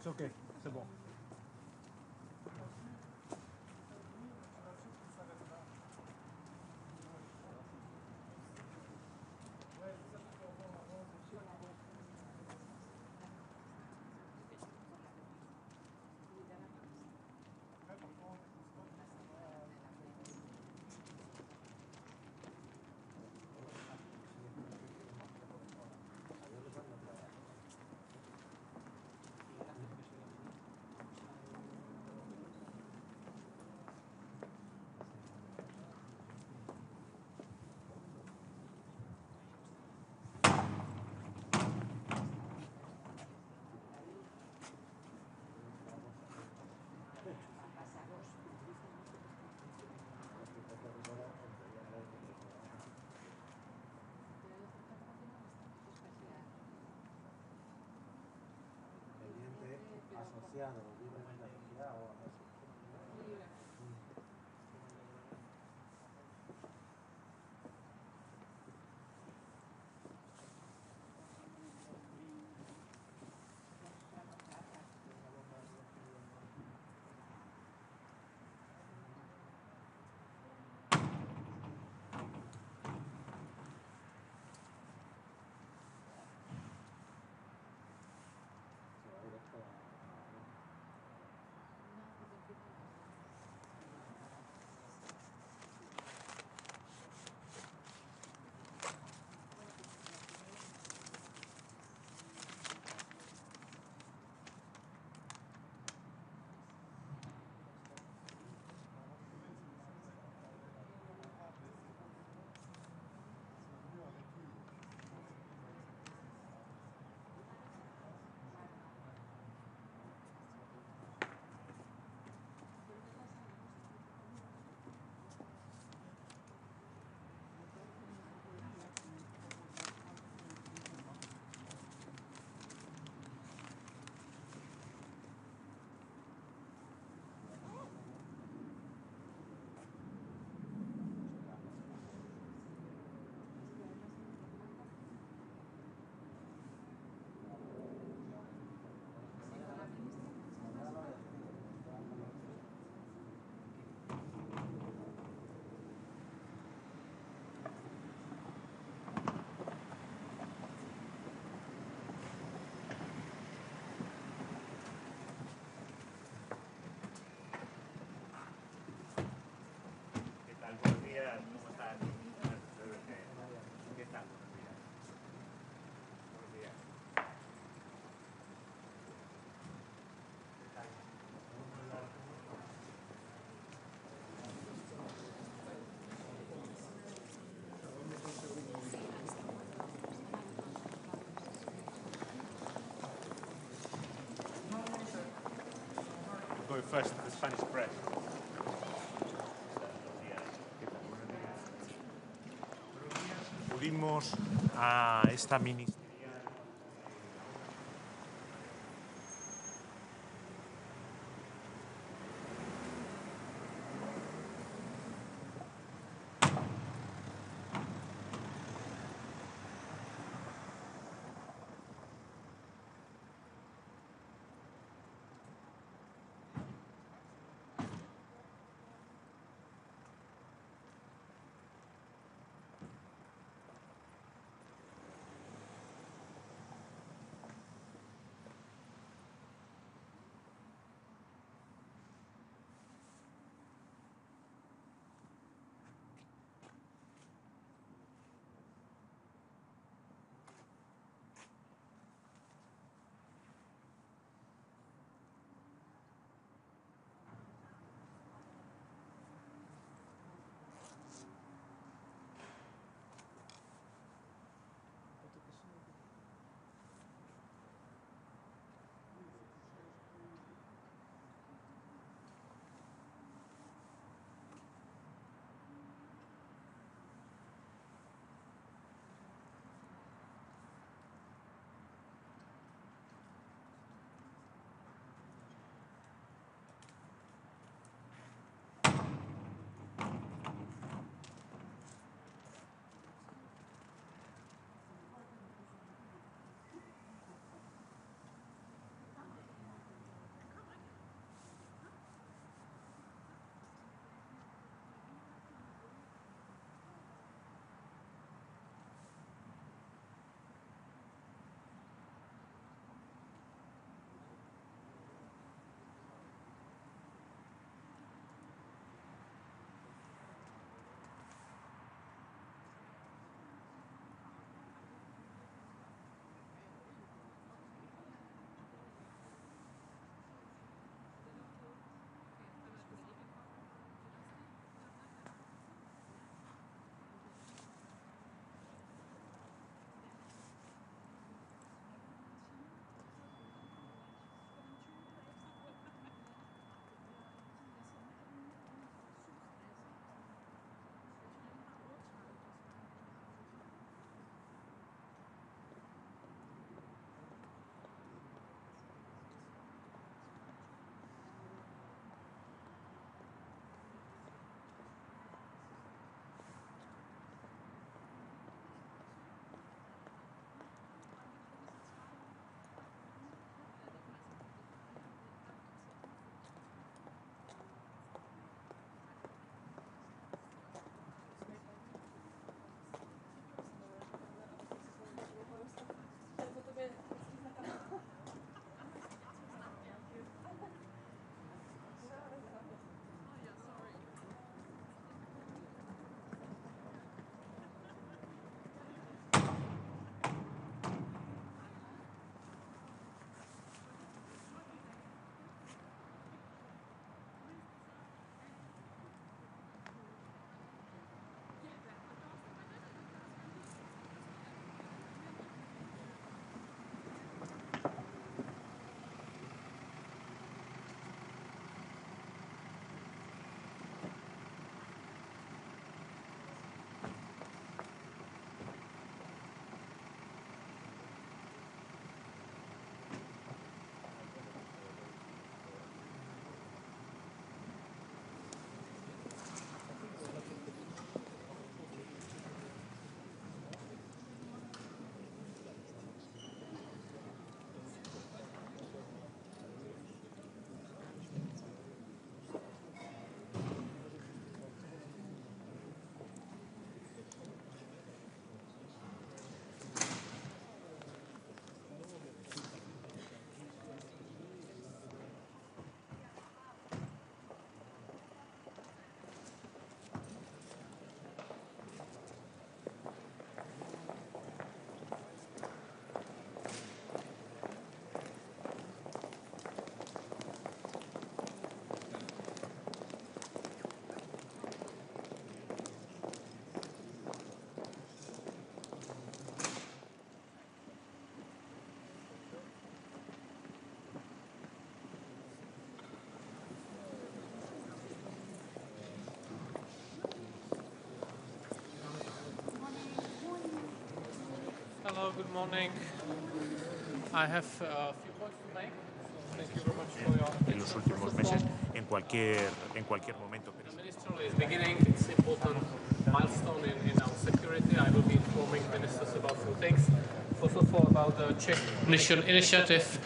[SPEAKER 2] ok, c'est bon.
[SPEAKER 1] asociado, vive en la sociedad o no sé.
[SPEAKER 2] Buenos días, ¿cómo están? ¿Qué tal? Buenos días. Buenos días. Go first to the Spanish press. Acudimos a esta ministerial.
[SPEAKER 16] Hello, good morning. I have a few points to make. Thank you very much for your attention.
[SPEAKER 19] En los últimos meses, en cualquier momento.
[SPEAKER 16] The ministerial is beginning. It's an important milestone in our security. I will be informing ministers about a few things. First of all, about the Czech initiative.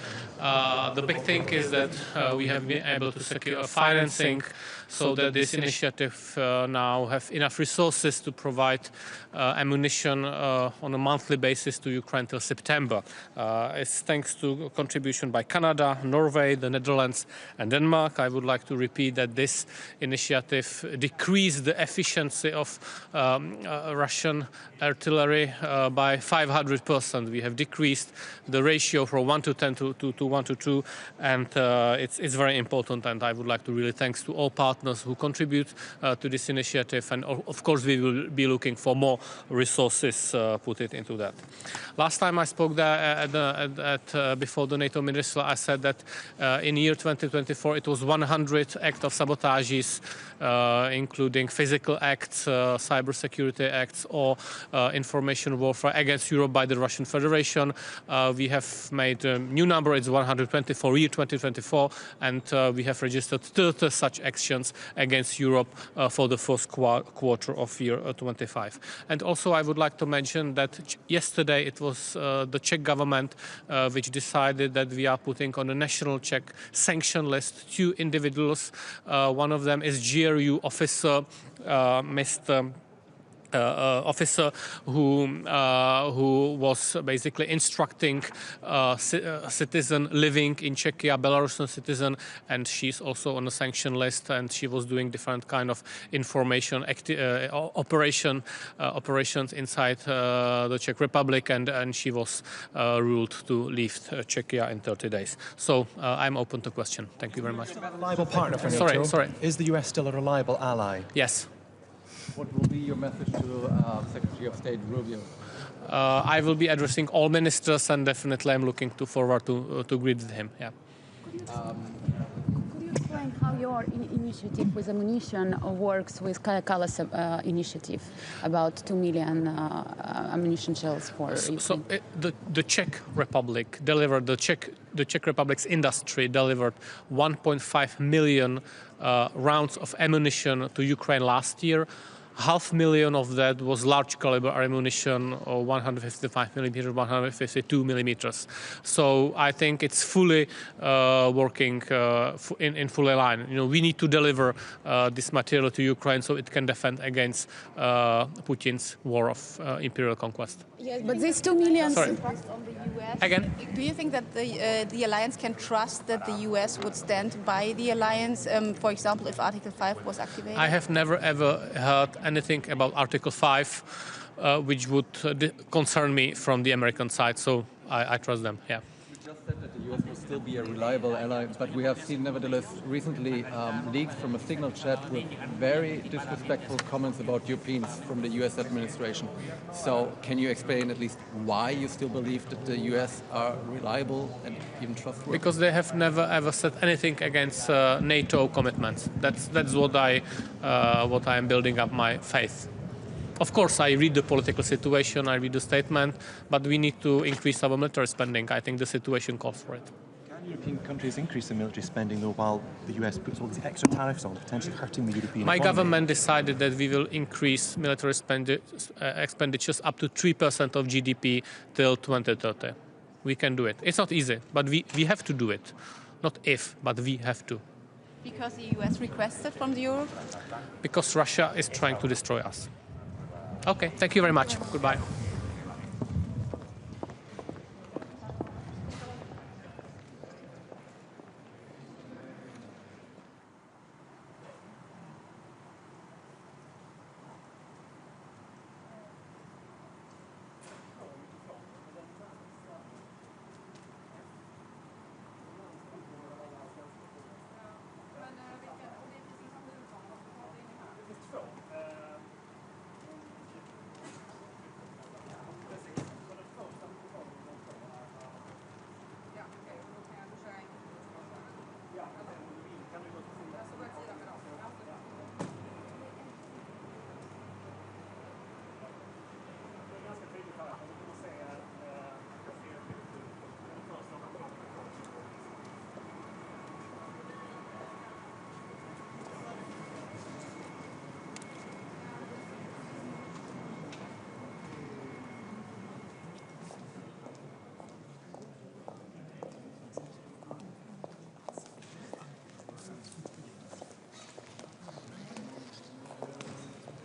[SPEAKER 16] The big thing is that we have been able to secure financing so that this initiative now have enough resources to provide ammunition on a monthly basis to Ukraine till September. It's thanks to contribution by Canada, Norway, the Netherlands and Denmark. I would like to repeat that this initiative decreased the efficiency of Russian artillery by 500%. We have decreased the ratio from 1 to 10 to 1 to 2, and it's very important, and I would like to really thanks to all partners who contribute to this initiative, and of course we will be looking for more resources put it into that. Last time I spoke there before the NATO minister, I said that in year 2024 it was 100 acts of sabotages, including physical acts, cybersecurity acts, or information warfare against Europe by the Russian Federation. We have made a new number, it's 120 for year 2024, and we have registered 30 such actions against Europe for the first quarter of year 25. And also I would like to mention that yesterday it was the Czech government which decided that we are putting on a national Czech sanction list 2 individuals. One of them is GRU officer, officer who was basically instructing a citizen living in Czechia, Belarusian citizen, and she's also on a sanction list, and she was doing different kind of information operations inside the Czech Republic, and she was ruled to leave Czechia in 30 days. So I'm open to question. Thank you very much.
[SPEAKER 20] A reliable partner for NATO?
[SPEAKER 16] Sorry.
[SPEAKER 20] Is the US still a reliable ally?
[SPEAKER 16] Yes.
[SPEAKER 6] What will be your message to Secretary of State Rubio?
[SPEAKER 16] I will be addressing all ministers, and definitely I'm looking forward to greet with him. Yeah.
[SPEAKER 21] Could you explain how your initiative with ammunition works with Kallas initiative about 2 million ammunition shells for Ukraine?
[SPEAKER 16] So the Czech Republic delivered, the Czech Republic's industry delivered 1.5 million rounds of ammunition to Ukraine last year. 500,000 of that was large caliber ammunition, or 155 millimeters, 152 millimeters. So I think it's fully working in full line. You know, we need to deliver this material to Ukraine so it can defend against Putin's war of imperial conquest.
[SPEAKER 8] Yes, but these 2 million
[SPEAKER 16] Sorry.
[SPEAKER 8] trust on the US.
[SPEAKER 16] Again?
[SPEAKER 8] Do you think that the alliance can trust that the US would stand by the alliance? For example, if Article 5 was activated?
[SPEAKER 16] I have never ever heard anything about Article 5 which would concern me from the American side, so I trust them, yeah.
[SPEAKER 6] You just said that the US will still be a reliable ally, but we have seen nevertheless recently leaks from a signal chat with very disrespectful comments about Europeans from the US administration. So can you explain at least why you still believe that the US are reliable and even trustworthy?
[SPEAKER 16] Because they have never ever said anything against NATO commitments. That's what I am building up my faith. Of course, I read the political situation, I read the statement, but we need to increase our military spending. I think the situation calls for it.
[SPEAKER 20] Can European countries increase their military spending, though, while the US puts all these extra tariffs on, potentially hurting the European
[SPEAKER 16] My
[SPEAKER 20] economy?
[SPEAKER 16] government decided that we will increase military expenditures up to 3% of GDP till 2030. We can do it. It's not easy, but we have to do it. Not if, but we have to.
[SPEAKER 8] Because the US requested from Europe?
[SPEAKER 16] Because Russia is trying to destroy us. Okay, thank you very much. Goodbye.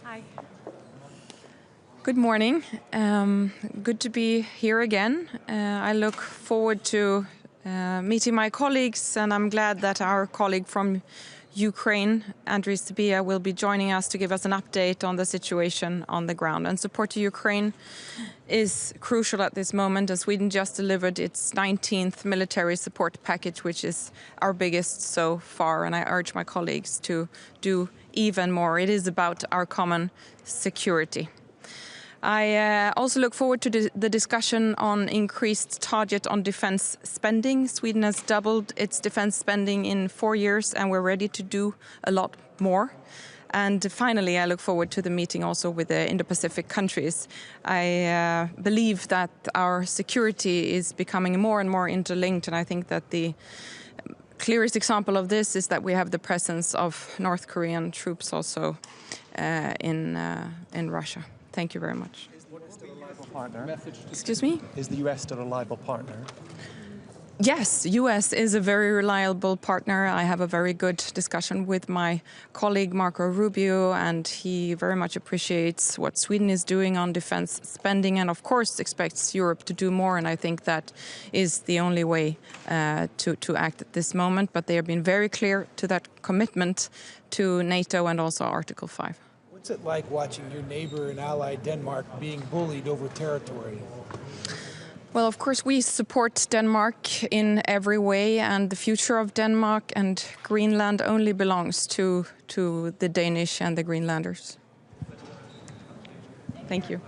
[SPEAKER 4] Hi. Good morning. Good to be here again. I look forward to meeting my colleagues, and I'm glad that our colleague from Ukraine, Andriy Sybiha, will be joining us to give us an update on the situation on the ground. And support to Ukraine is crucial at this moment, as Sweden just delivered its 19th military support package, which is our biggest so far, and I urge my colleagues to do even more. It is about our common security. I also look forward to the discussion on increased target on defense spending. Sweden has doubled its defense spending in 4 years, and we're ready to do a lot more. And finally, I look forward to the meeting also with the Indo-Pacific countries. I believe that our security is becoming more and more interlinked, and I think that the clearest example of this is that we have the presence of North Korean troops also in Russia. Thank you very much.
[SPEAKER 20] Is the US still a reliable partner?
[SPEAKER 4] Excuse me?
[SPEAKER 20] Is the US still a reliable partner?
[SPEAKER 4] Yes, US is a very reliable partner. I have a very good discussion with my colleague Marco Rubio, and he very much appreciates what Sweden is doing on defense spending, and of course expects Europe to do more, and I think that is the only way to act at this moment. But they have been very clear to that commitment to NATO and also Article 5.
[SPEAKER 11] What's it like watching your neighbor and ally Denmark being bullied over territory?
[SPEAKER 4] Well, of course, we support Denmark in every way, and the future of Denmark and Greenland only belongs to the Danish and the Greenlanders. Thank you.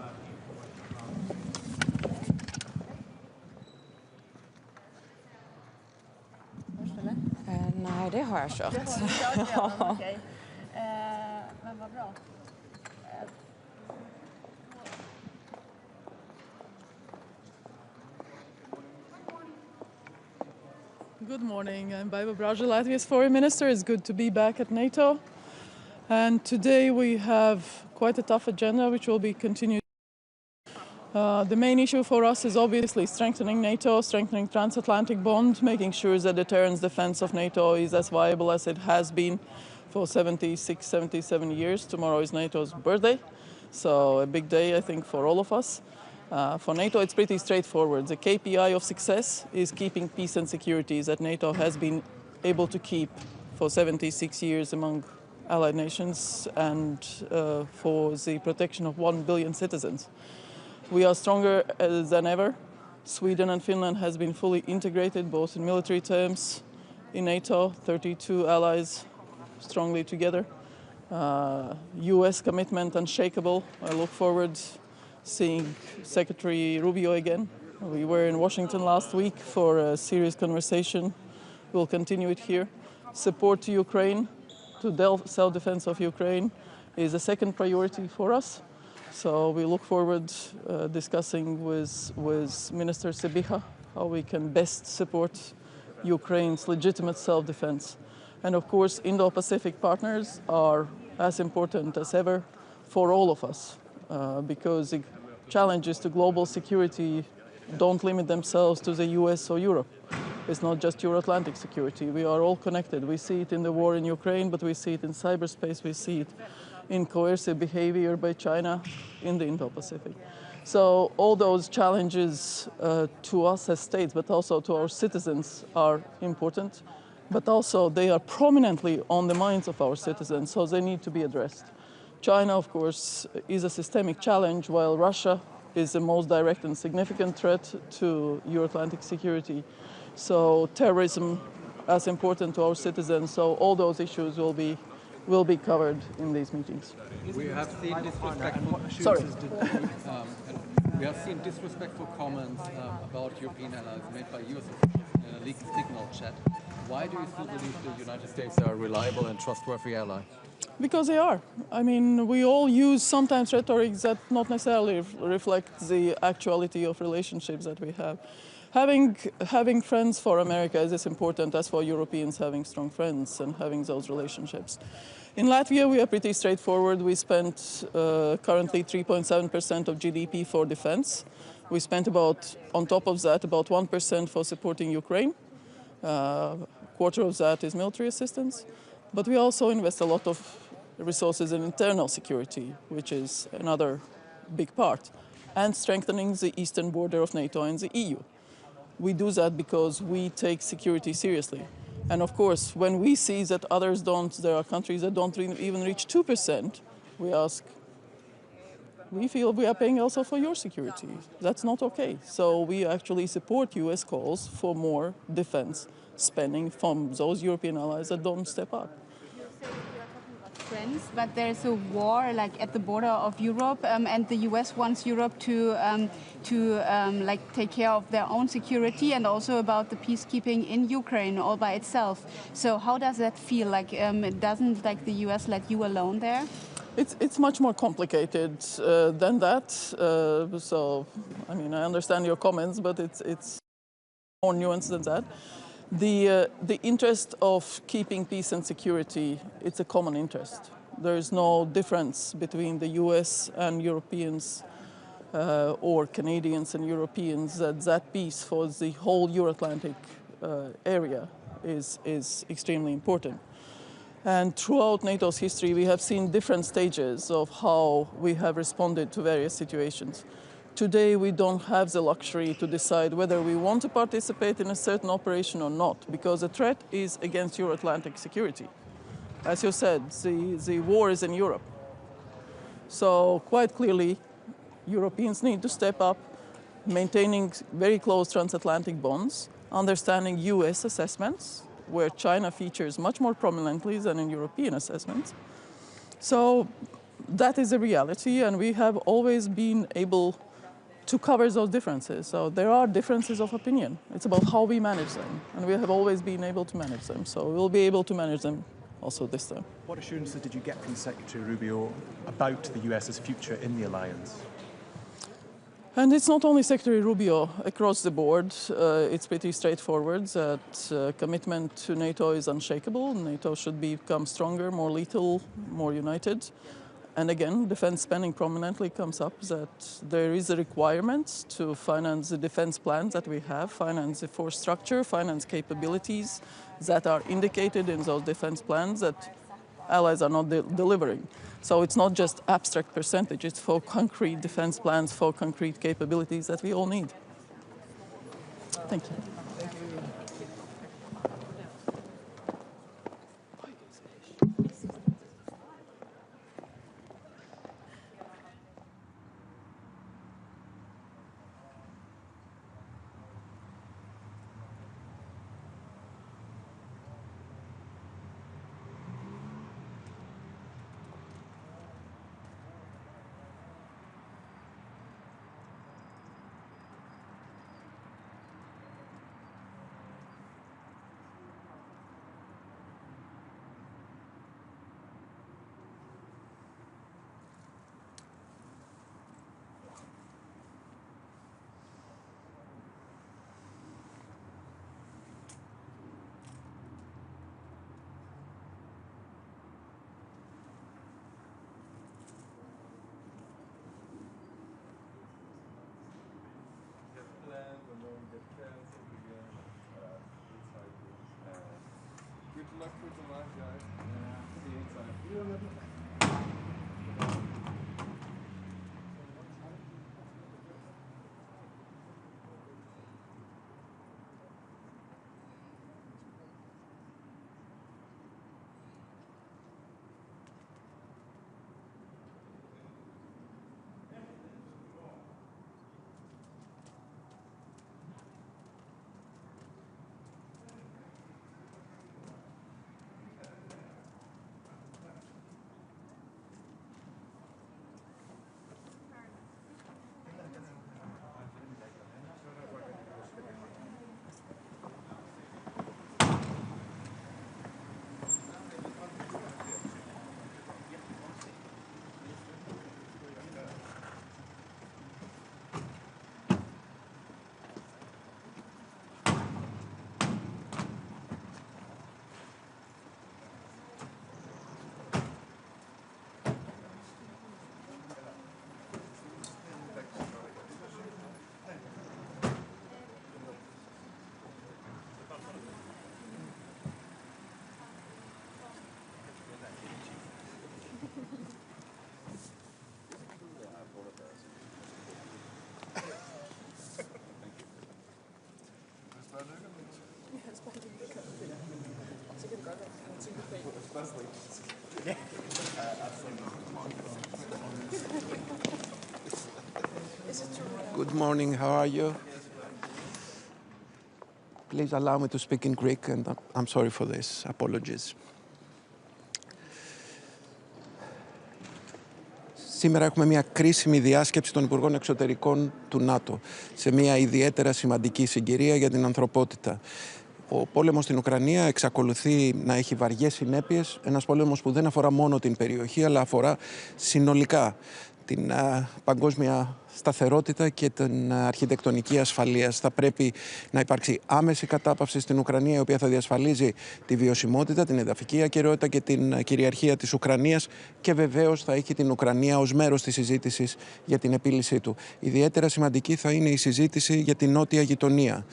[SPEAKER 4] Nej, det har jag kört.
[SPEAKER 21] Okej. Men vad bra.
[SPEAKER 22] Good morning. I'm Baiva Braža, Latvia's foreign minister. It's good to be back at NATO. And today we have quite a tough agenda, which will be continued. The main issue for us is obviously strengthening NATO, strengthening transatlantic bond, making sure that the deterrence defense of NATO is as viable as it has been for 76, 77 years. Tomorrow is NATO's birthday, so a big day, I think, for all of us. For NATO, it's pretty straightforward. The KPI of success is keeping peace and security that NATO has been able to keep for 76 years among allied nations, and for the protection of 1 billion citizens. We are stronger than ever. Sweden and Finland has been fully integrated, both in military terms, in NATO, 32 allies strongly together. US commitment unshakable. I look forward seeing Secretary Rubio again. We were in Washington last week for a serious conversation. We'll continue it here. Support to Ukraine, to self-defense of Ukraine, is a second priority for us. So we look forward discussing with Minister Sybiha how we can best support Ukraine's legitimate self-defense. And of course, Indo-Pacific partners are as important as ever for all of us, because the challenges to global security don't limit themselves to the US or Europe. It's not just Euro-Atlantic security. We are all connected. We see it in the war in Ukraine, but we see it in cyberspace. We see it in coercive behavior by China in the Indo-Pacific. So all those challenges to us as states, but also to our citizens, are important. But also they are prominently on the minds of our citizens, so they need to be addressed. China, of course, is a systemic challenge, while Russia is the most direct and significant threat to Euro-Atlantic security. So terrorism as important to our citizens. So all those issues will be covered in these meetings.
[SPEAKER 6] We have seen disrespectful. We have seen disrespectful comments about European allies made by US officials in a leaked signal chat. Why do you still believe the United States are a reliable and trustworthy ally?
[SPEAKER 22] Because they are. I mean, we all use sometimes rhetoric that not necessarily reflects the actuality of relationships that we have. Having friends for America is as important as for Europeans having strong friends and having those relationships. In Latvia, we are pretty straightforward. We spent currently 3.7% of GDP for defense. We spent on top of that, about 1% for supporting Ukraine. Quarter of that is military assistance. But we also invest a lot of resources in internal security, which is another big part, and strengthening the eastern border of NATO and the EU. We do that because we take security seriously. And of course, when we see that others don't, there are countries that don't even reach 2%, we ask, we feel we are paying also for your security. That's not okay. So we actually support US calls for more defense spending from those European allies that don't step up.
[SPEAKER 8] Friends, but there's a war like at the border of Europe, and the US wants Europe to like take care of their own security and also about the peacekeeping in Ukraine all by itself. So how does that feel? Like doesn't like the US let you alone there?
[SPEAKER 22] It's much more complicated than that. So I mean, I understand your comments, but it's more nuanced than that. The interest of keeping peace and security, it's a common interest. There is no difference between the US and Europeans or Canadians and Europeans that peace for the whole Euro-Atlantic area is extremely important. And throughout NATO's history, we have seen different stages of how we have responded to various situations. Today, we don't have the luxury to decide whether we want to participate in a certain operation or not, because the threat is against Euro-Atlantic security. As you said, the war is in Europe. So quite clearly, Europeans need to step up, maintaining very close transatlantic bonds, understanding US assessments, where China features much more prominently than in European assessments. So that is a reality, and we have always been able to cover those differences. So there are differences of opinion. It's about how we manage them, and we have always been able to manage them. So we'll be able to manage them also this time.
[SPEAKER 20] What assurances did you get from Secretary Rubio about the US's future in the alliance?
[SPEAKER 22] And it's not only Secretary Rubio. Across the board, it's pretty straightforward that commitment to NATO is unshakable. NATO should become stronger, more lethal, more united. And again, defense spending prominently comes up that there is a requirement to finance the defense plans that we have, finance the force structure, finance capabilities that are indicated in those defense plans that allies are not delivering. So it's not just abstract percentage, it's for concrete defense plans, for concrete capabilities that we all need. Thank you.
[SPEAKER 6] Good luck for tomorrow, guys. See you inside.
[SPEAKER 3] Good morning, how are you? Please allow me to speak in Greek, and I'm sorry for this. Apologies. Σήμερα έχουμε μια κρίσιμη διάσκεψη των Υπουργών Εξωτερικών του ΝΑΤΟ, σε μια ιδιαίτερα σημαντική συγκυρία για την ανθρωπότητα. Ο πόλεμος στην Ουκρανία εξακολουθεί να έχει βαριές συνέπειες, ένας πόλεμος που δεν αφορά μόνο την περιοχή, αλλά αφορά συνολικά την παγκόσμια σταθερότητα και την αρχιτεκτονική ασφαλείας. Θα πρέπει να υπάρξει άμεση κατάπαυση στην Ουκρανία, η οποία θα διασφαλίζει τη βιωσιμότητα, την εδαφική ακεραιότητα και την κυριαρχία της Ουκρανίας και βεβαίως θα έχει την Ουκρανία ως μέρος της συζήτησης για την επίλυσή του. Ιδιαίτερα σημαντική θα είναι η συζήτηση για την νότια γειτονία,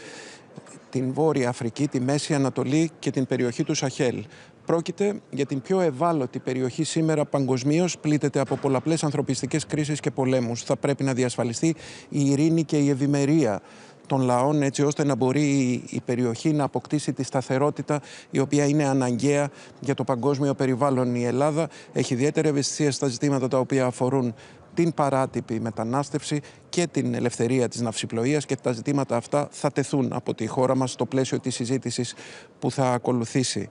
[SPEAKER 3] την Βόρεια Αφρική, τη Μέση Ανατολή και την περιοχή του Σαχέλ. Πρόκειται για την πιο ευάλωτη περιοχή σήμερα παγκοσμίως, πλήττεται από πολλαπλές ανθρωπιστικές κρίσεις και πολέμους. Θα πρέπει να διασφαλιστεί η ειρήνη και η ευημερία των λαών, έτσι ώστε να μπορεί η περιοχή να αποκτήσει τη σταθερότητα η οποία είναι αναγκαία για το παγκόσμιο περιβάλλον. Η Ελλάδα έχει ιδιαίτερη ευαισθησία στα ζητήματα τα οποία αφορούν την παράτυπη μετανάστευση και την ελευθερία της ναυσιπλοείας και τα ζητήματα αυτά θα τεθούν από τη χώρα μας στο πλαίσιο της συζήτησης που θα ακολουθήσει.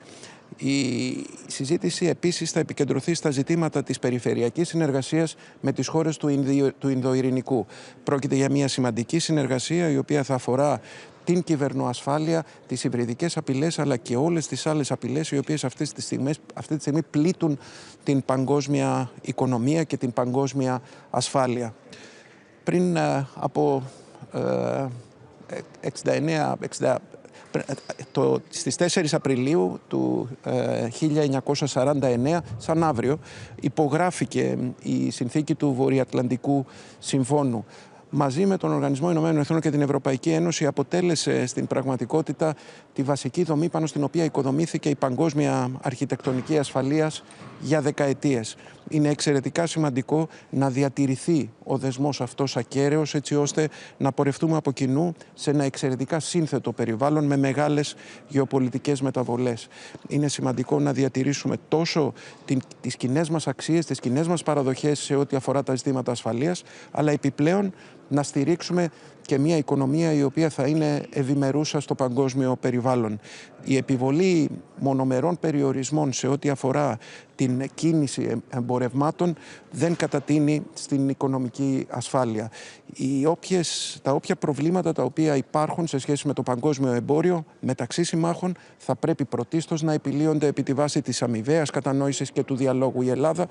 [SPEAKER 3] Η συζήτηση επίσης θα επικεντρωθεί στα ζητήματα της περιφερειακής συνεργασίας με τις χώρες του Ινδοειρηνικού. Πρόκειται για μια σημαντική συνεργασία η οποία θα αφορά την κυβερνοασφάλεια, τις υβριδικές απειλές αλλά και όλες τις άλλες απειλές οι οποίες αυτή τη στιγμή πλήττουν την παγκόσμια οικονομία και την παγκόσμια ασφάλεια. Πριν από 69 στις 4 Απριλίου του 1949, σαν αύριο, υπογράφηκε η συνθήκη του Βορειοατλαντικού Συμφώνου. Μαζί με τον Οργανισμό Ηνωμένων Εθνών και την Ευρωπαϊκή Ένωση αποτέλεσε στην πραγματικότητα τη βασική δομή πάνω στην οποία οικοδομήθηκε η παγκόσμια αρχιτεκτονική ασφαλείας για δεκαετίες. Είναι εξαιρετικά σημαντικό να διατηρηθεί ο δεσμός αυτός ακέραιος, έτσι ώστε να πορευτούμε από κοινού σε ένα εξαιρετικά σύνθετο περιβάλλον με μεγάλες γεωπολιτικές μεταβολές. Είναι σημαντικό να διατηρήσουμε τόσο τις κοινές μας αξίες, τις κοινές μας παραδοχές σε ό,τι αφορά τα ζητήματα ασφαλείας, αλλά επιπλέον να στηρίξουμε και μια οικονομία η οποία θα είναι ευημερούσα στο παγκόσμιο περιβάλλον. Η επιβολή μονομερών περιορισμών σε ό,τι αφορά την κίνηση εμπορευμάτων δεν κατατείνει στην οικονομική ασφάλεια. Τα όποια προβλήματα τα οποία υπάρχουν σε σχέση με το παγκόσμιο εμπόριο μεταξύ συμμάχων θα πρέπει πρωτίστως να επιλύονται επί τη βάση της αμοιβαίας κατανόησης και του διαλόγου. Η Ελλάδα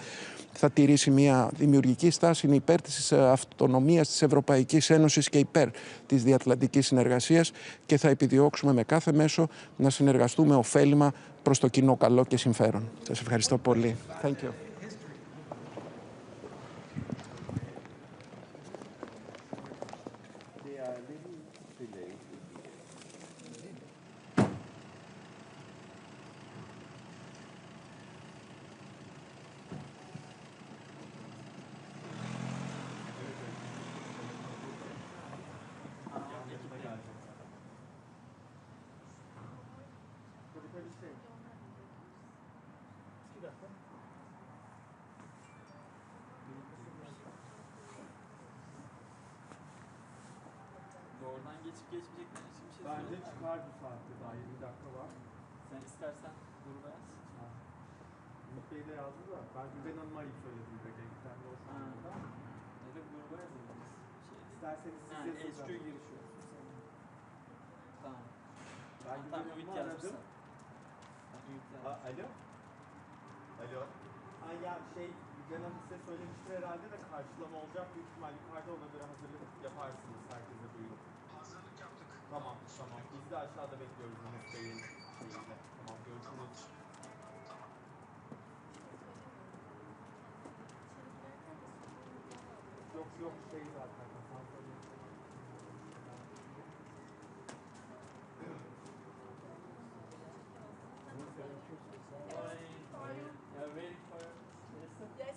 [SPEAKER 3] θα τηρήσει μια δημιουργική στάση, είναι υπέρ της αυτονομίας της Ευρωπαϊκής Ένωσης και υπέρ της διατλαντικής συνεργασίας και θα επιδιώξουμε με κάθε μέσο να συνεργαστούμε ωφέλιμα προς το κοινό καλό και συμφέρον. Σας ευχαριστώ πολύ. Thank you.
[SPEAKER 5] Oradan geçip geçmeyecekler için bir şey
[SPEAKER 2] Bence çıkar bu saatte, daha 20 dakika var.
[SPEAKER 5] Sen istersen gruba yaz.
[SPEAKER 2] Ümit Bey de yazdı da ben Güven Hanım'a ilk söyledim direkt. Ekten de olsun burada.
[SPEAKER 5] Ya da gruba yazabiliriz.
[SPEAKER 2] İsterseniz siz
[SPEAKER 5] yani
[SPEAKER 2] yazın.
[SPEAKER 5] HQ giriş olsun. Tamam.
[SPEAKER 2] Ben
[SPEAKER 5] Tamam,
[SPEAKER 2] Güven
[SPEAKER 5] Ümit
[SPEAKER 2] Hanım'ı
[SPEAKER 5] yazmışsın.
[SPEAKER 2] aradım.
[SPEAKER 5] Ümit yazmış.
[SPEAKER 2] Alo? Alo? Ha ya Güven Hanım size söylemiştir herhalde de karşılama olacak. Büyük ihtimal yukarıda ona göre hazırlık yaparsınız. Herkese duyurup. Hazırlık yaptık. Tamam. Biz de aşağıda bekliyoruz Ümit Bey'in şeyiyle. Tamam, görüşürüz. Yok zaten.
[SPEAKER 5] You're waiting for minister? Yes.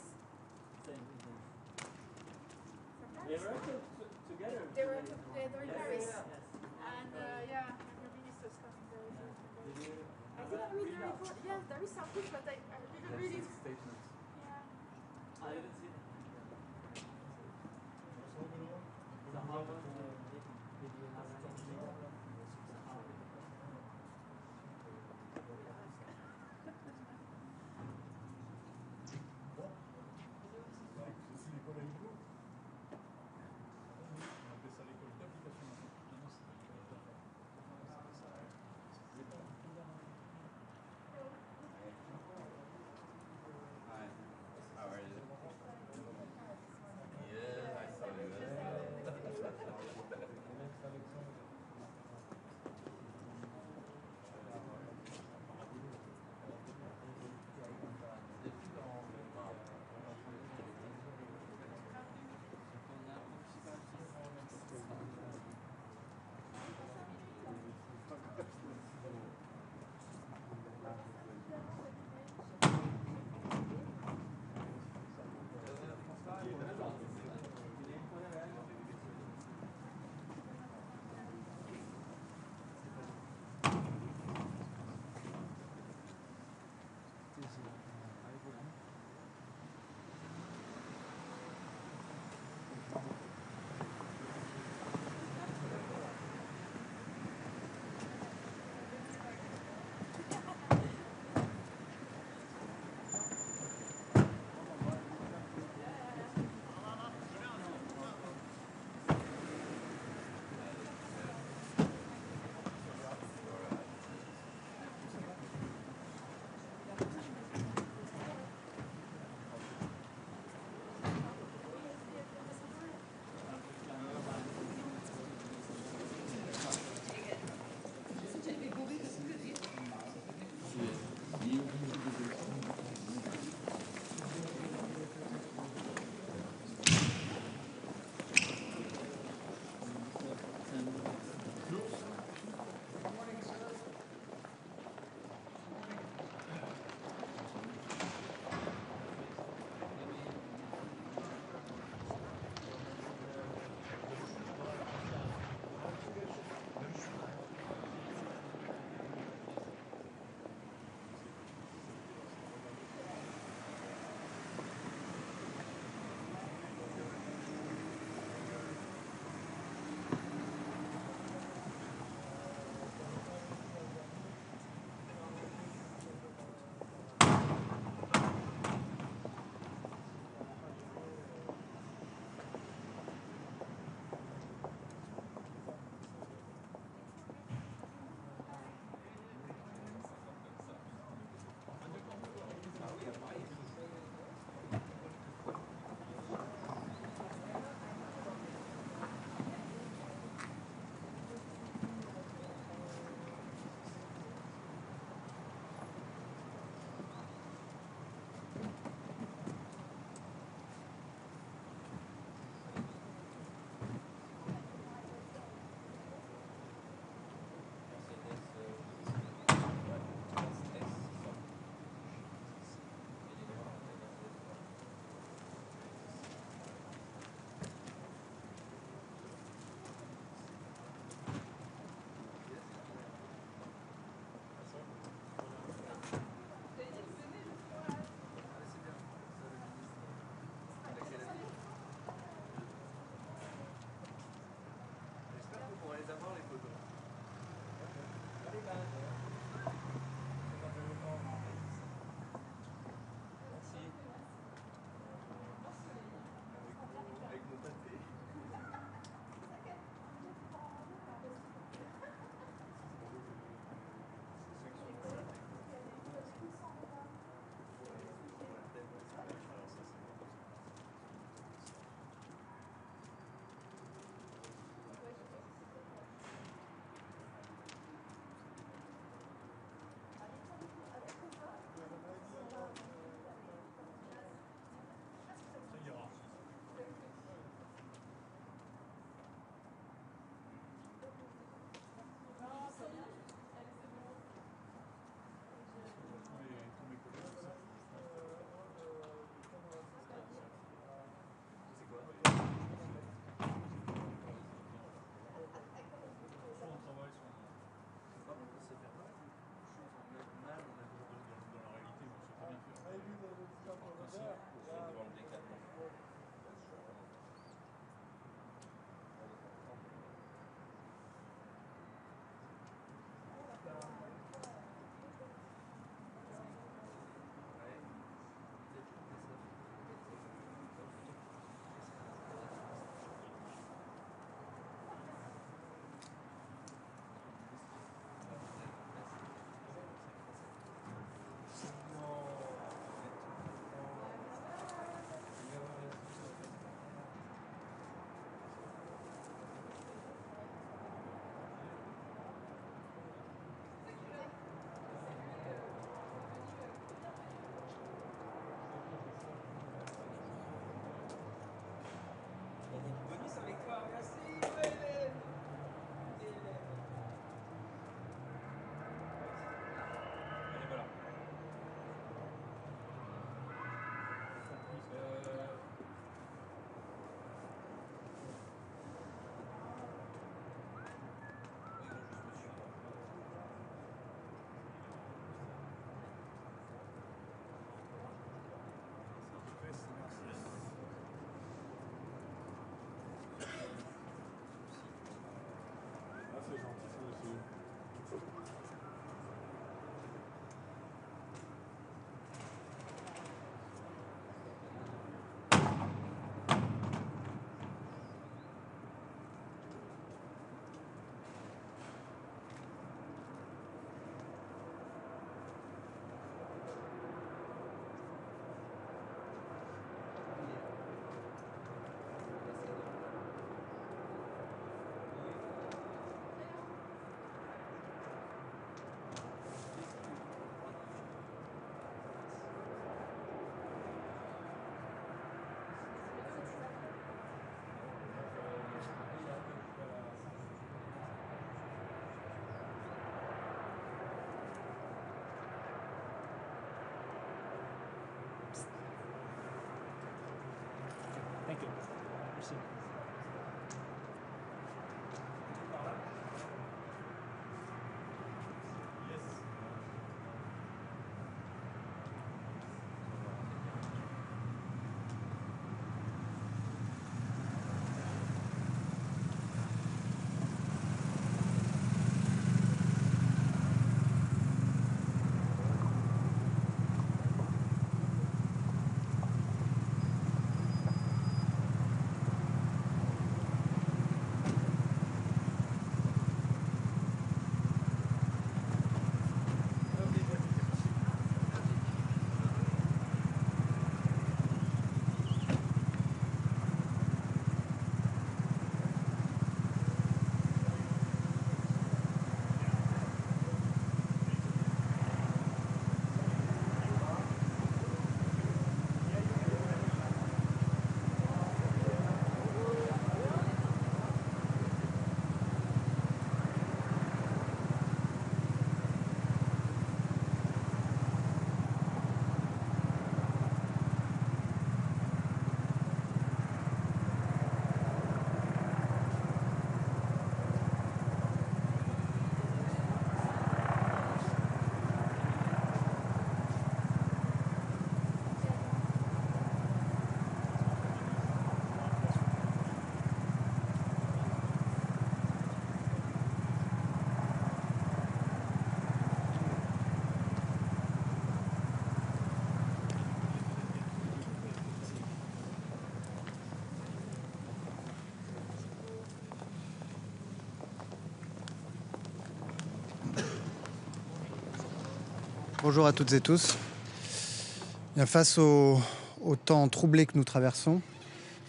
[SPEAKER 9] some push, but I didn't read it.
[SPEAKER 5] Statements.
[SPEAKER 9] Yeah.
[SPEAKER 5] I didn't see that. So how about did you have anything? Thank you. Merci.
[SPEAKER 10] Bonjour à toutes et tous. Bien, face au temps troublé que nous traversons,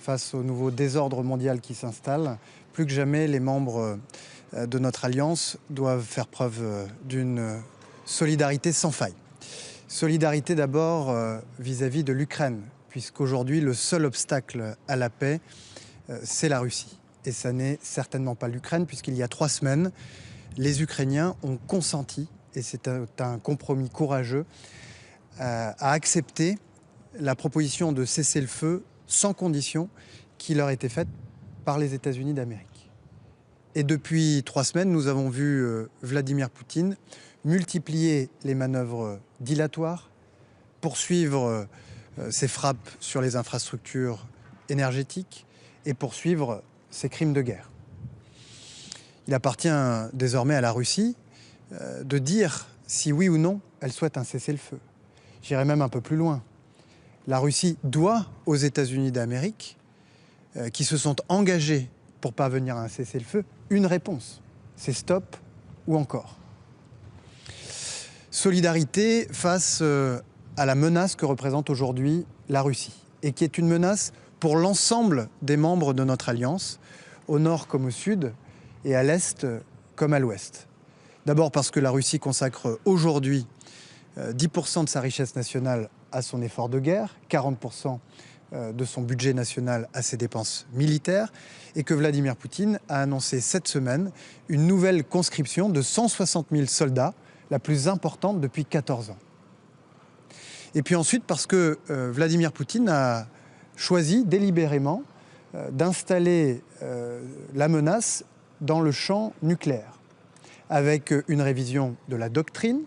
[SPEAKER 10] face au nouveau désordre mondial qui s'installe, plus que jamais, les membres de notre alliance doivent faire preuve d'une solidarité sans faille. Solidarité d'abord vis-à-vis de l'Ukraine, puisqu'aujourd'hui, le seul obstacle à la paix, c'est la Russie. Et ça n'est certainement pas l'Ukraine, puisqu'il y a 3 semaines, les Ukrainiens ont consenti, et c'est un compromis courageux, à accepter la proposition de cessez-le-feu sans condition qui leur était faite par les États-Unis d'Amérique. Et depuis 3 semaines, nous avons vu Vladimir Poutine multiplier les manœuvres dilatoires, poursuivre ses frappes sur les infrastructures énergétiques et poursuivre ses crimes de guerre. Il appartient désormais à la Russie de dire si oui ou non elle souhaite un cessez-le-feu. J'irai même un peu plus loin. La Russie doit aux États-Unis d'Amérique, qui se sont engagés pour parvenir à un cessez-le-feu, une réponse. C'est stop ou encore. Solidarité face à la menace que représente aujourd'hui la Russie et qui est une menace pour l'ensemble des membres de notre alliance, au nord comme au sud et à l'est comme à l'ouest. D'abord parce que la Russie consacre aujourd'hui 10% de sa richesse nationale à son effort de guerre, 40% de son budget national à ses dépenses militaires, et que Vladimir Poutine a annoncé cette semaine une nouvelle conscription de 160 000 soldats, la plus importante depuis 14 ans. Et puis ensuite parce que Vladimir Poutine a choisi délibérément d'installer la menace dans le champ nucléaire, avec une révision de la doctrine,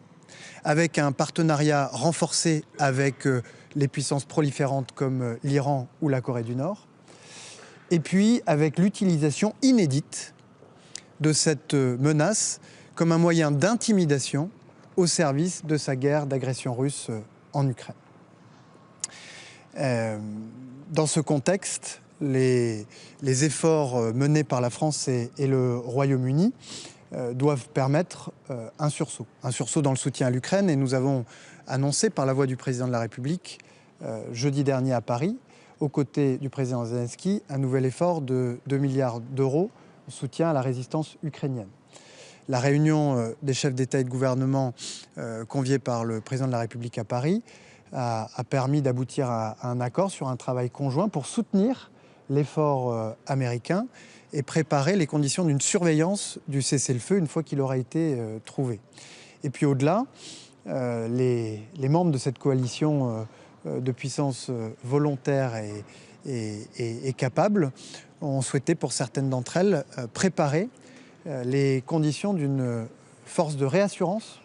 [SPEAKER 10] avec un partenariat renforcé avec les puissances proliférantes comme l'Iran ou la Corée du Nord, et puis avec l'utilisation inédite de cette menace comme un moyen d'intimidation au service de sa guerre d'agression russe en Ukraine. Dans ce contexte, les efforts menés par la France et le Royaume-Uni doivent permettre un sursaut dans le soutien à l'Ukraine. Et nous avons annoncé par la voix du président de la République jeudi dernier à Paris, aux côtés du président Zelensky, un nouvel effort de 2 milliards d'euros en soutien à la résistance ukrainienne. La réunion des chefs d'État et de gouvernement conviée par le président de la République à Paris a permis d'aboutir à un accord sur un travail conjoint pour soutenir l'effort américain et préparer les conditions d'une surveillance du cessez-le-feu une fois qu'il aura été trouvé. Et puis au-delà, les membres de cette coalition de puissances volontaires et capables ont souhaité, pour certaines d'entre elles, préparer les conditions d'une force de réassurance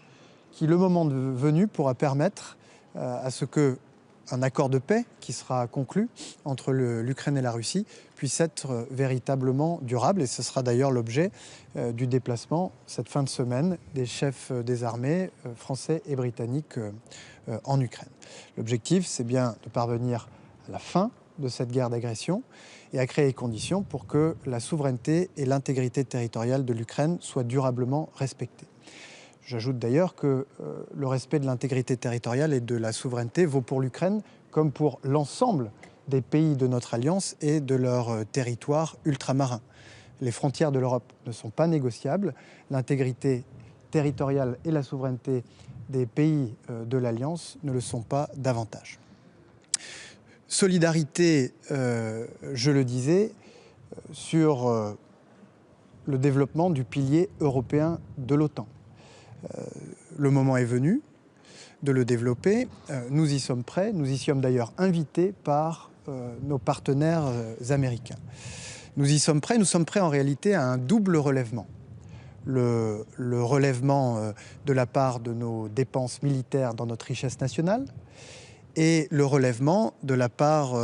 [SPEAKER 10] qui, le moment venu, pourra permettre à ce qu'un accord de paix qui sera conclu entre l'Ukraine et la Russie puisse être véritablement durable. Et ce sera d'ailleurs l'objet du déplacement cette fin de semaine des chefs des armées français et britanniques en Ukraine. L'objectif, c'est bien de parvenir à la fin de cette guerre d'agression et à créer les conditions pour que la souveraineté et l'intégrité territoriale de l'Ukraine soient durablement respectées. J'ajoute d'ailleurs que le respect de l'intégrité territoriale et de la souveraineté vaut pour l'Ukraine comme pour l'ensemble des pays de notre alliance et de leurs territoires ultramarins. Les frontières de l'Europe ne sont pas négociables. L'intégrité territoriale et la souveraineté des pays de l'Alliance ne le sont pas davantage. Solidarité, je le disais, sur le développement du pilier européen de l'OTAN. Le moment est venu de le développer. Nous y sommes prêts. Nous y sommes d'ailleurs invités par nos partenaires américains. Nous y sommes prêts. Nous sommes prêts en réalité à un double relèvement. Le relèvement de la part de nos dépenses militaires dans notre richesse nationale et le relèvement de la part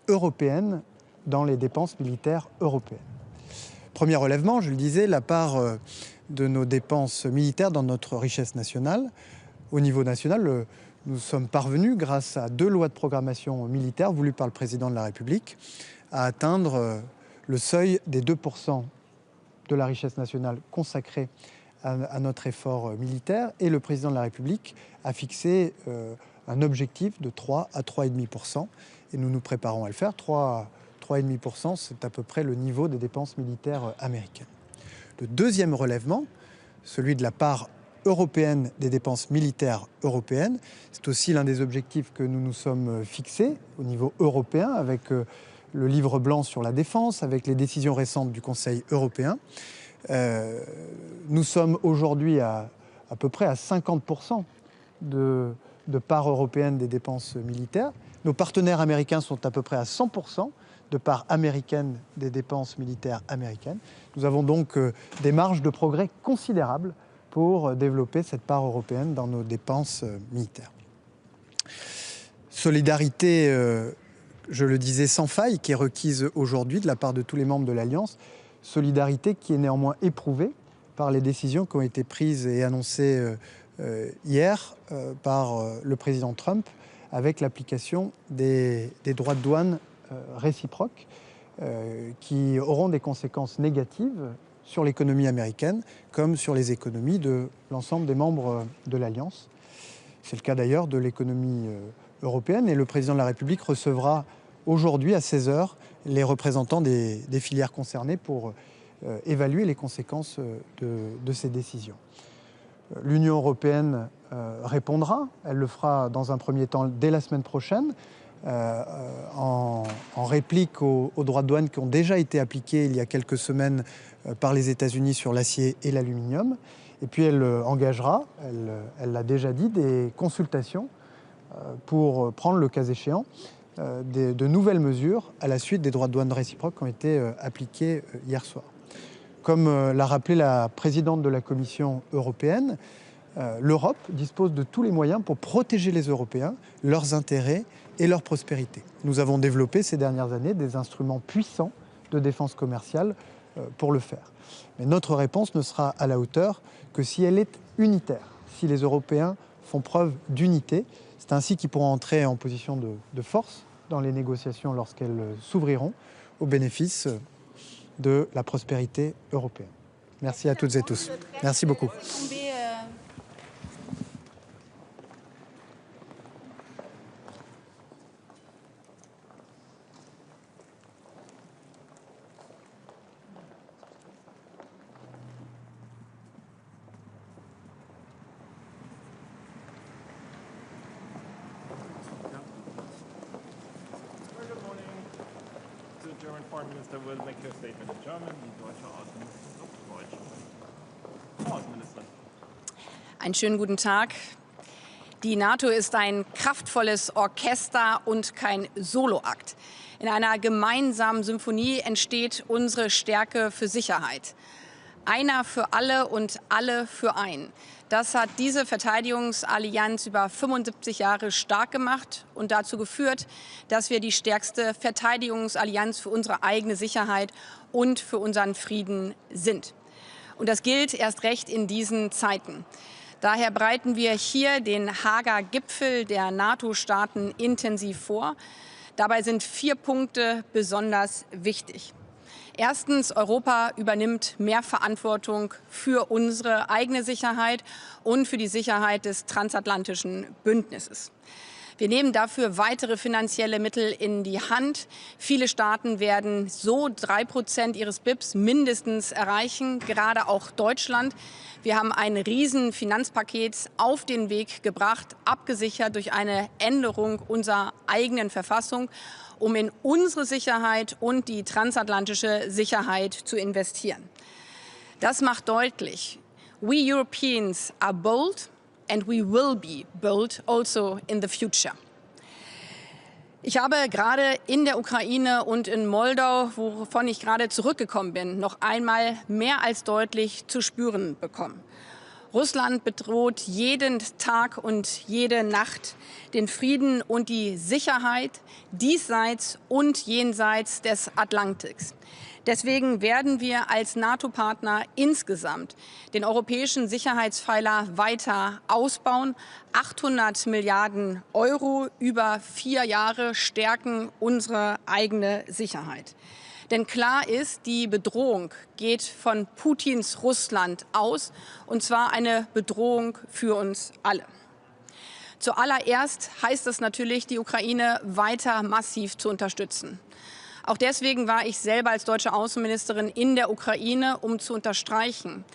[SPEAKER 10] européenne dans les dépenses militaires européennes. Premier relèvement, je le disais, la part de nos dépenses militaires dans notre richesse nationale. Au niveau national, nous sommes parvenus, grâce à 2 lois de programmation militaire voulues par le président de la République, à atteindre le seuil des 2% de la richesse nationale consacrée à notre effort militaire. Et le président de la République a fixé un objectif de 3 à 3,5%. Et nous nous préparons à le faire. 3,5%, c'est à peu près le niveau des dépenses militaires américaines. Le deuxième relèvement, celui de la part européenne des dépenses militaires européennes, c'est aussi l'un des objectifs que nous nous sommes fixés au niveau européen avec le livre blanc sur la défense, avec les décisions récentes du Conseil européen. Nous sommes aujourd'hui à peu près à 50% de part européenne des dépenses militaires. Nos partenaires américains sont à peu près à 100% de part américaine des dépenses militaires américaines. Nous avons donc des marges de progrès considérables pour développer cette part européenne dans nos dépenses militaires. Solidarité, je le disais, sans faille, qui est requise aujourd'hui de la part de tous les membres de l'Alliance. Solidarité qui est néanmoins éprouvée par les décisions qui ont été prises et annoncées hier par le président Trump avec l'application des droits de douane réciproques qui auront des conséquences négatives sur l'économie américaine comme sur les économies de l'ensemble des membres de l'Alliance. C'est le cas d'ailleurs de l'économie européenne et le président de la République recevra aujourd'hui à 16h les représentants des filières concernées pour évaluer les conséquences de ces décisions. L'Union européenne répondra, elle le fera dans un premier temps dès la semaine prochaine, en réplique aux droits de douane qui ont déjà été appliqués il y a quelques semaines par les États-Unis sur l'acier et l'aluminium. Et puis elle engagera, elle l'a déjà dit, des consultations pour prendre le cas échéant de nouvelles mesures à la suite des droits de douane réciproques qui ont été appliqués hier soir. Comme l'a rappelé la présidente de la Commission européenne, l'Europe dispose de tous les moyens pour protéger les Européens, leurs intérêts et leur prospérité. Nous avons développé ces dernières années des instruments puissants de défense commerciale pour le faire. Mais notre réponse ne sera à la hauteur que si elle est unitaire, si les Européens font preuve d'unité. C'est ainsi qu'ils pourront entrer en position de force dans les négociations lorsqu'elles s'ouvriront au bénéfice de la prospérité européenne. Merci à toutes et tous. Merci beaucoup.
[SPEAKER 19] The German Foreign Minister will make her statement in German. Die deutsche Außenministerin auf Deutsch. Außenministerin.
[SPEAKER 15] Einen schönen guten Tag. Die NATO ist ein kraftvolles Orchester und kein Soloakt. In einer gemeinsamen Symphonie entsteht unsere Stärke für Sicherheit. Einer für alle und alle für einen. Das hat diese Verteidigungsallianz über 75 Jahre stark gemacht und dazu geführt, dass wir die stärkste Verteidigungsallianz für unsere eigene Sicherheit und für unseren Frieden sind. Und das gilt erst recht in diesen Zeiten. Daher bereiten wir hier den Haager Gipfel der NATO-Staaten intensiv vor. Dabei sind 4 Punkte besonders wichtig. Erstens, Europa übernimmt mehr Verantwortung für unsere eigene Sicherheit und für die Sicherheit des transatlantischen Bündnisses. Wir nehmen dafür weitere finanzielle Mittel in die Hand. Viele Staaten werden so 3% ihres BIPs mindestens erreichen, gerade auch Deutschland. Wir haben ein Riesenfinanzpaket auf den Weg gebracht, abgesichert durch eine Änderung unserer eigenen Verfassung, um in unsere Sicherheit und die transatlantische Sicherheit zu investieren. Das macht deutlich, we Europeans are bold and we will be bold also in the future. Ich habe gerade in der Ukraine und in Moldau, wovon ich gerade zurückgekommen bin, noch einmal mehr als deutlich zu spüren bekommen. Russland bedroht jeden Tag und jede Nacht den Frieden und die Sicherheit diesseits und jenseits des Atlantiks. Deswegen werden wir als NATO-Partner insgesamt den europäischen Sicherheitspfeiler weiter ausbauen. 800 Milliarden Euro über 4 Jahre stärken unsere eigene Sicherheit. Denn klar ist, die Bedrohung geht von Putins Russland aus, und zwar eine Bedrohung für uns alle. Zuallererst heißt es natürlich, die Ukraine weiter massiv zu unterstützen. Auch deswegen war ich selber als deutsche Außenministerin in der Ukraine, um zu unterstreichen,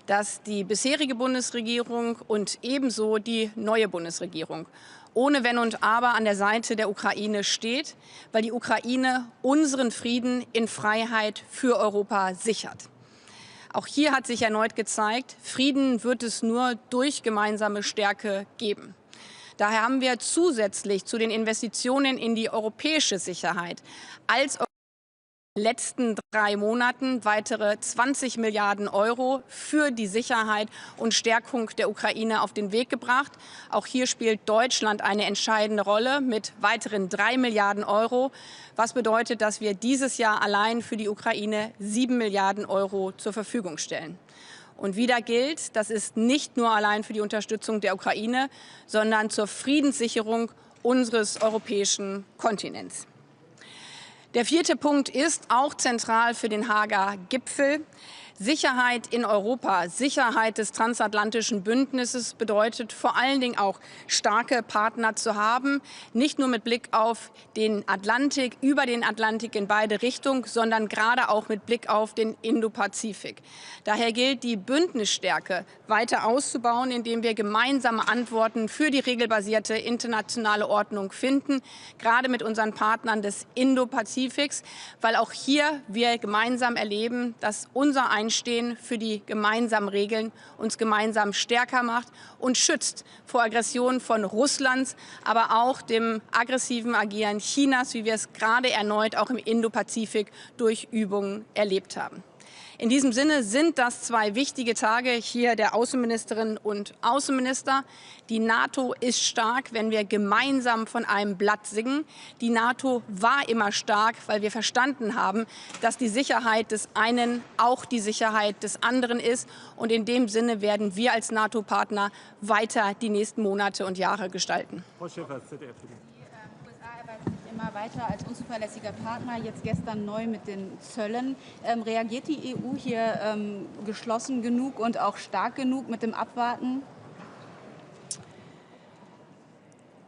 [SPEAKER 15] dass die bisherige Bundesregierung und ebenso die neue Bundesregierung ohne Wenn und Aber an der Seite der Ukraine steht, weil die Ukraine unseren Frieden in Freiheit für Europa sichert. Auch hier hat sich erneut gezeigt, Frieden wird es nur durch gemeinsame Stärke geben. Daher haben wir zusätzlich zu den Investitionen in die europäische Sicherheit als in den letzten 3 Monaten weitere 20 Milliarden Euro für die Sicherheit und Stärkung der Ukraine auf den Weg gebracht. Auch hier spielt Deutschland eine entscheidende Rolle mit weiteren 3 Milliarden Euro, was bedeutet, dass wir dieses Jahr allein für die Ukraine 7 Milliarden Euro zur Verfügung stellen. Und wieder gilt, das ist nicht nur allein für die Unterstützung der Ukraine, sondern zur Friedenssicherung unseres europäischen Kontinents. Der 4. Punkt ist auch zentral für den Haager Gipfel. Sicherheit in Europa, Sicherheit des transatlantischen Bündnisses bedeutet vor allen Dingen auch starke Partner zu haben, nicht nur mit Blick auf den Atlantik, über den Atlantik in beide Richtungen, sondern gerade auch mit Blick auf den Indopazifik. Daher gilt die Bündnisstärke weiter auszubauen, indem wir gemeinsame Antworten für die regelbasierte internationale Ordnung finden, gerade mit unseren Partnern des Indopazifiks, weil auch hier wir gemeinsam erleben, dass unser Einstehen für die gemeinsamen Regeln uns gemeinsam stärker macht und schützt vor Aggressionen von Russlands, aber auch dem aggressiven Agieren Chinas, wie wir es gerade erneut auch im Indopazifik durch Übungen erlebt haben. In diesem Sinne sind das zwei wichtige Tage hier der Außenministerinnen und Außenminister. Die NATO ist stark, wenn wir gemeinsam von einem Blatt singen. Die NATO war immer stark, weil wir verstanden haben, dass die Sicherheit des einen auch die Sicherheit des anderen ist. Und in dem Sinne werden wir als NATO-Partner weiter die nächsten Monate und Jahre gestalten.
[SPEAKER 19] Frau Schäfer, ZDF.
[SPEAKER 8] Die USA erweisen sich immer weiter als unzuverlässiger Partner, jetzt gestern neu mit den Zöllen. Reagiert die EU hier geschlossen genug und auch stark genug mit dem Abwarten?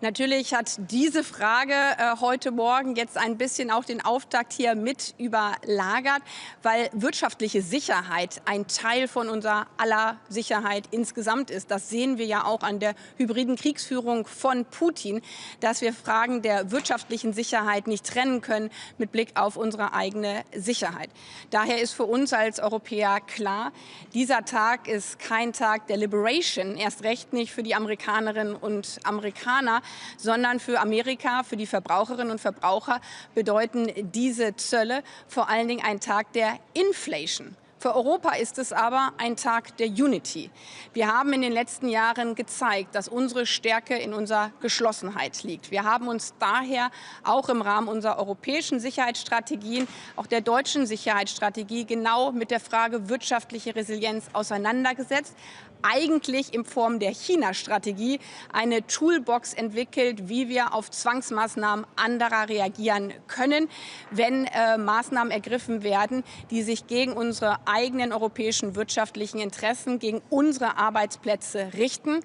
[SPEAKER 15] Natürlich hat diese Frage heute Morgen jetzt ein bisschen auch den Auftakt hier mit überlagert, weil wirtschaftliche Sicherheit ein Teil von unserer aller Sicherheit insgesamt ist. Das sehen wir ja auch an der hybriden Kriegsführung von Putin, dass wir Fragen der wirtschaftlichen Sicherheit nicht trennen können mit Blick auf unsere eigene Sicherheit. Daher ist für uns als Europäer klar, dieser Tag ist kein Tag der Liberation, erst recht nicht für die Amerikanerinnen und Amerikaner, sondern für Amerika, für die Verbraucherinnen und Verbraucher bedeuten diese Zölle vor allen Dingen ein Tag der Inflation. Für Europa ist es aber ein Tag der Unity. Wir haben in den letzten Jahren gezeigt, dass unsere Stärke in unserer Geschlossenheit liegt. Wir haben uns daher auch im Rahmen unserer europäischen Sicherheitsstrategien, auch der deutschen Sicherheitsstrategie, genau mit der Frage wirtschaftliche Resilienz auseinandergesetzt. Eigentlich in Form der China-Strategie eine Toolbox entwickelt, wie wir auf Zwangsmaßnahmen anderer reagieren können, wenn Maßnahmen ergriffen werden, die sich gegen unsere eigenen europäischen wirtschaftlichen Interessen, gegen unsere Arbeitsplätze richten.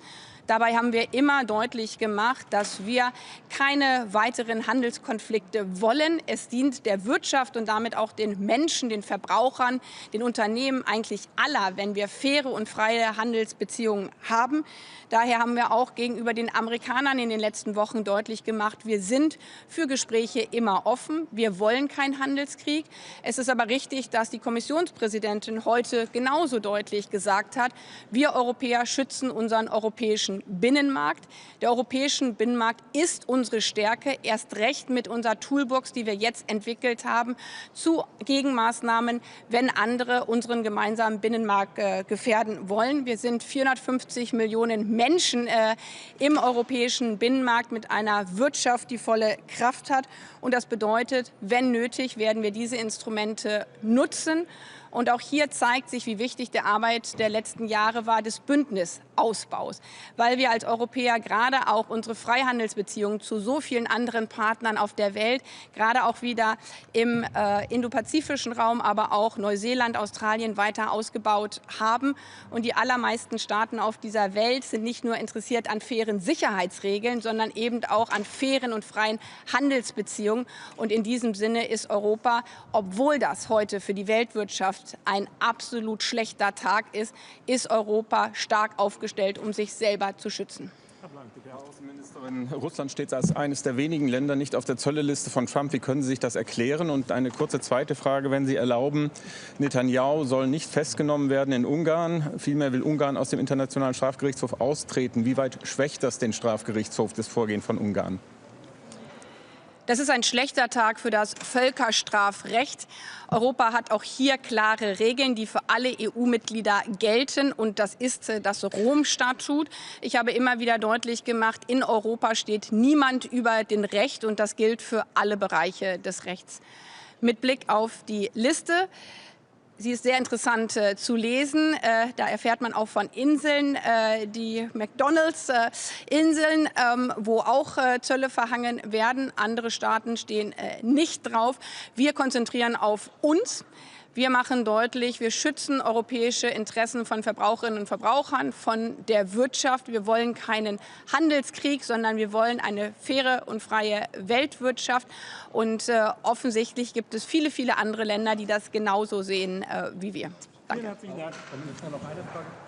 [SPEAKER 15] Dabei haben wir immer deutlich gemacht, dass wir keine weiteren Handelskonflikte wollen. Es dient der Wirtschaft und damit auch den Menschen, den Verbrauchern, den Unternehmen, eigentlich aller, wenn wir faire und freie Handelsbeziehungen haben. Daher haben wir auch gegenüber den Amerikanern in den letzten Wochen deutlich gemacht, wir sind für Gespräche immer offen. Wir wollen keinen Handelskrieg. Es ist aber richtig, dass die Kommissionspräsidentin heute genauso deutlich gesagt hat, wir Europäer schützen unseren europäischen Binnenmarkt. Der europäische Binnenmarkt ist unsere Stärke, erst recht mit unserer Toolbox, die wir jetzt entwickelt haben, zu Gegenmaßnahmen, wenn andere unseren gemeinsamen Binnenmarkt gefährden wollen. Wir sind 450 Millionen Menschen im europäischen Binnenmarkt mit einer Wirtschaft, die volle Kraft hat. Und das bedeutet, wenn nötig, werden wir diese Instrumente nutzen. Und auch hier zeigt sich, wie wichtig die Arbeit der letzten Jahre war, des Bündnisausbaus. Weil wir als Europäer gerade auch unsere Freihandelsbeziehungen zu so vielen anderen Partnern auf der Welt, gerade auch wieder im indopazifischen Raum, aber auch Neuseeland, Australien weiter ausgebaut haben. Und die allermeisten Staaten auf dieser Welt sind nicht nur interessiert an fairen Sicherheitsregeln, sondern eben auch an fairen und freien Handelsbeziehungen. Und in diesem Sinne ist Europa, obwohl das heute für die Weltwirtschaft ein absolut schlechter Tag ist Europa stark aufgestellt, um sich selber zu schützen.
[SPEAKER 14] Frau Außenministerin, Russland steht als eines der wenigen Länder nicht auf der Zölleliste von Trump. Wie können Sie sich das erklären? Und eine kurze zweite Frage, wenn Sie erlauben. Netanyahu soll nicht festgenommen werden in Ungarn. Vielmehr will Ungarn aus dem Internationalen Strafgerichtshof austreten. Wie weit schwächt das den Strafgerichtshof, das Vorgehen von Ungarn?
[SPEAKER 15] Das ist ein schlechter Tag für das Völkerstrafrecht. Europa hat auch hier klare Regeln, die für alle EU-Mitglieder gelten. Und das ist das Rom-Statut. Ich habe immer wieder deutlich gemacht, in Europa steht niemand über dem Recht. Und das gilt für alle Bereiche des Rechts. Mit Blick auf die Liste. Sie ist sehr interessant zu lesen. Da erfährt man auch von Inseln, die McDonalds-Inseln, wo auch Zölle verhangen werden. Andere Staaten stehen nicht drauf. Wir konzentrieren auf uns. Wir machen deutlich, wir schützen europäische Interessen von Verbraucherinnen und Verbrauchern, von der Wirtschaft. Wir wollen keinen Handelskrieg, sondern wir wollen eine faire und freie Weltwirtschaft. Und offensichtlich gibt es viele, viele andere Länder, die das genauso sehen wie wir. Danke.
[SPEAKER 19] Vielen herzlichen Dank. Dann ist noch eine Frage.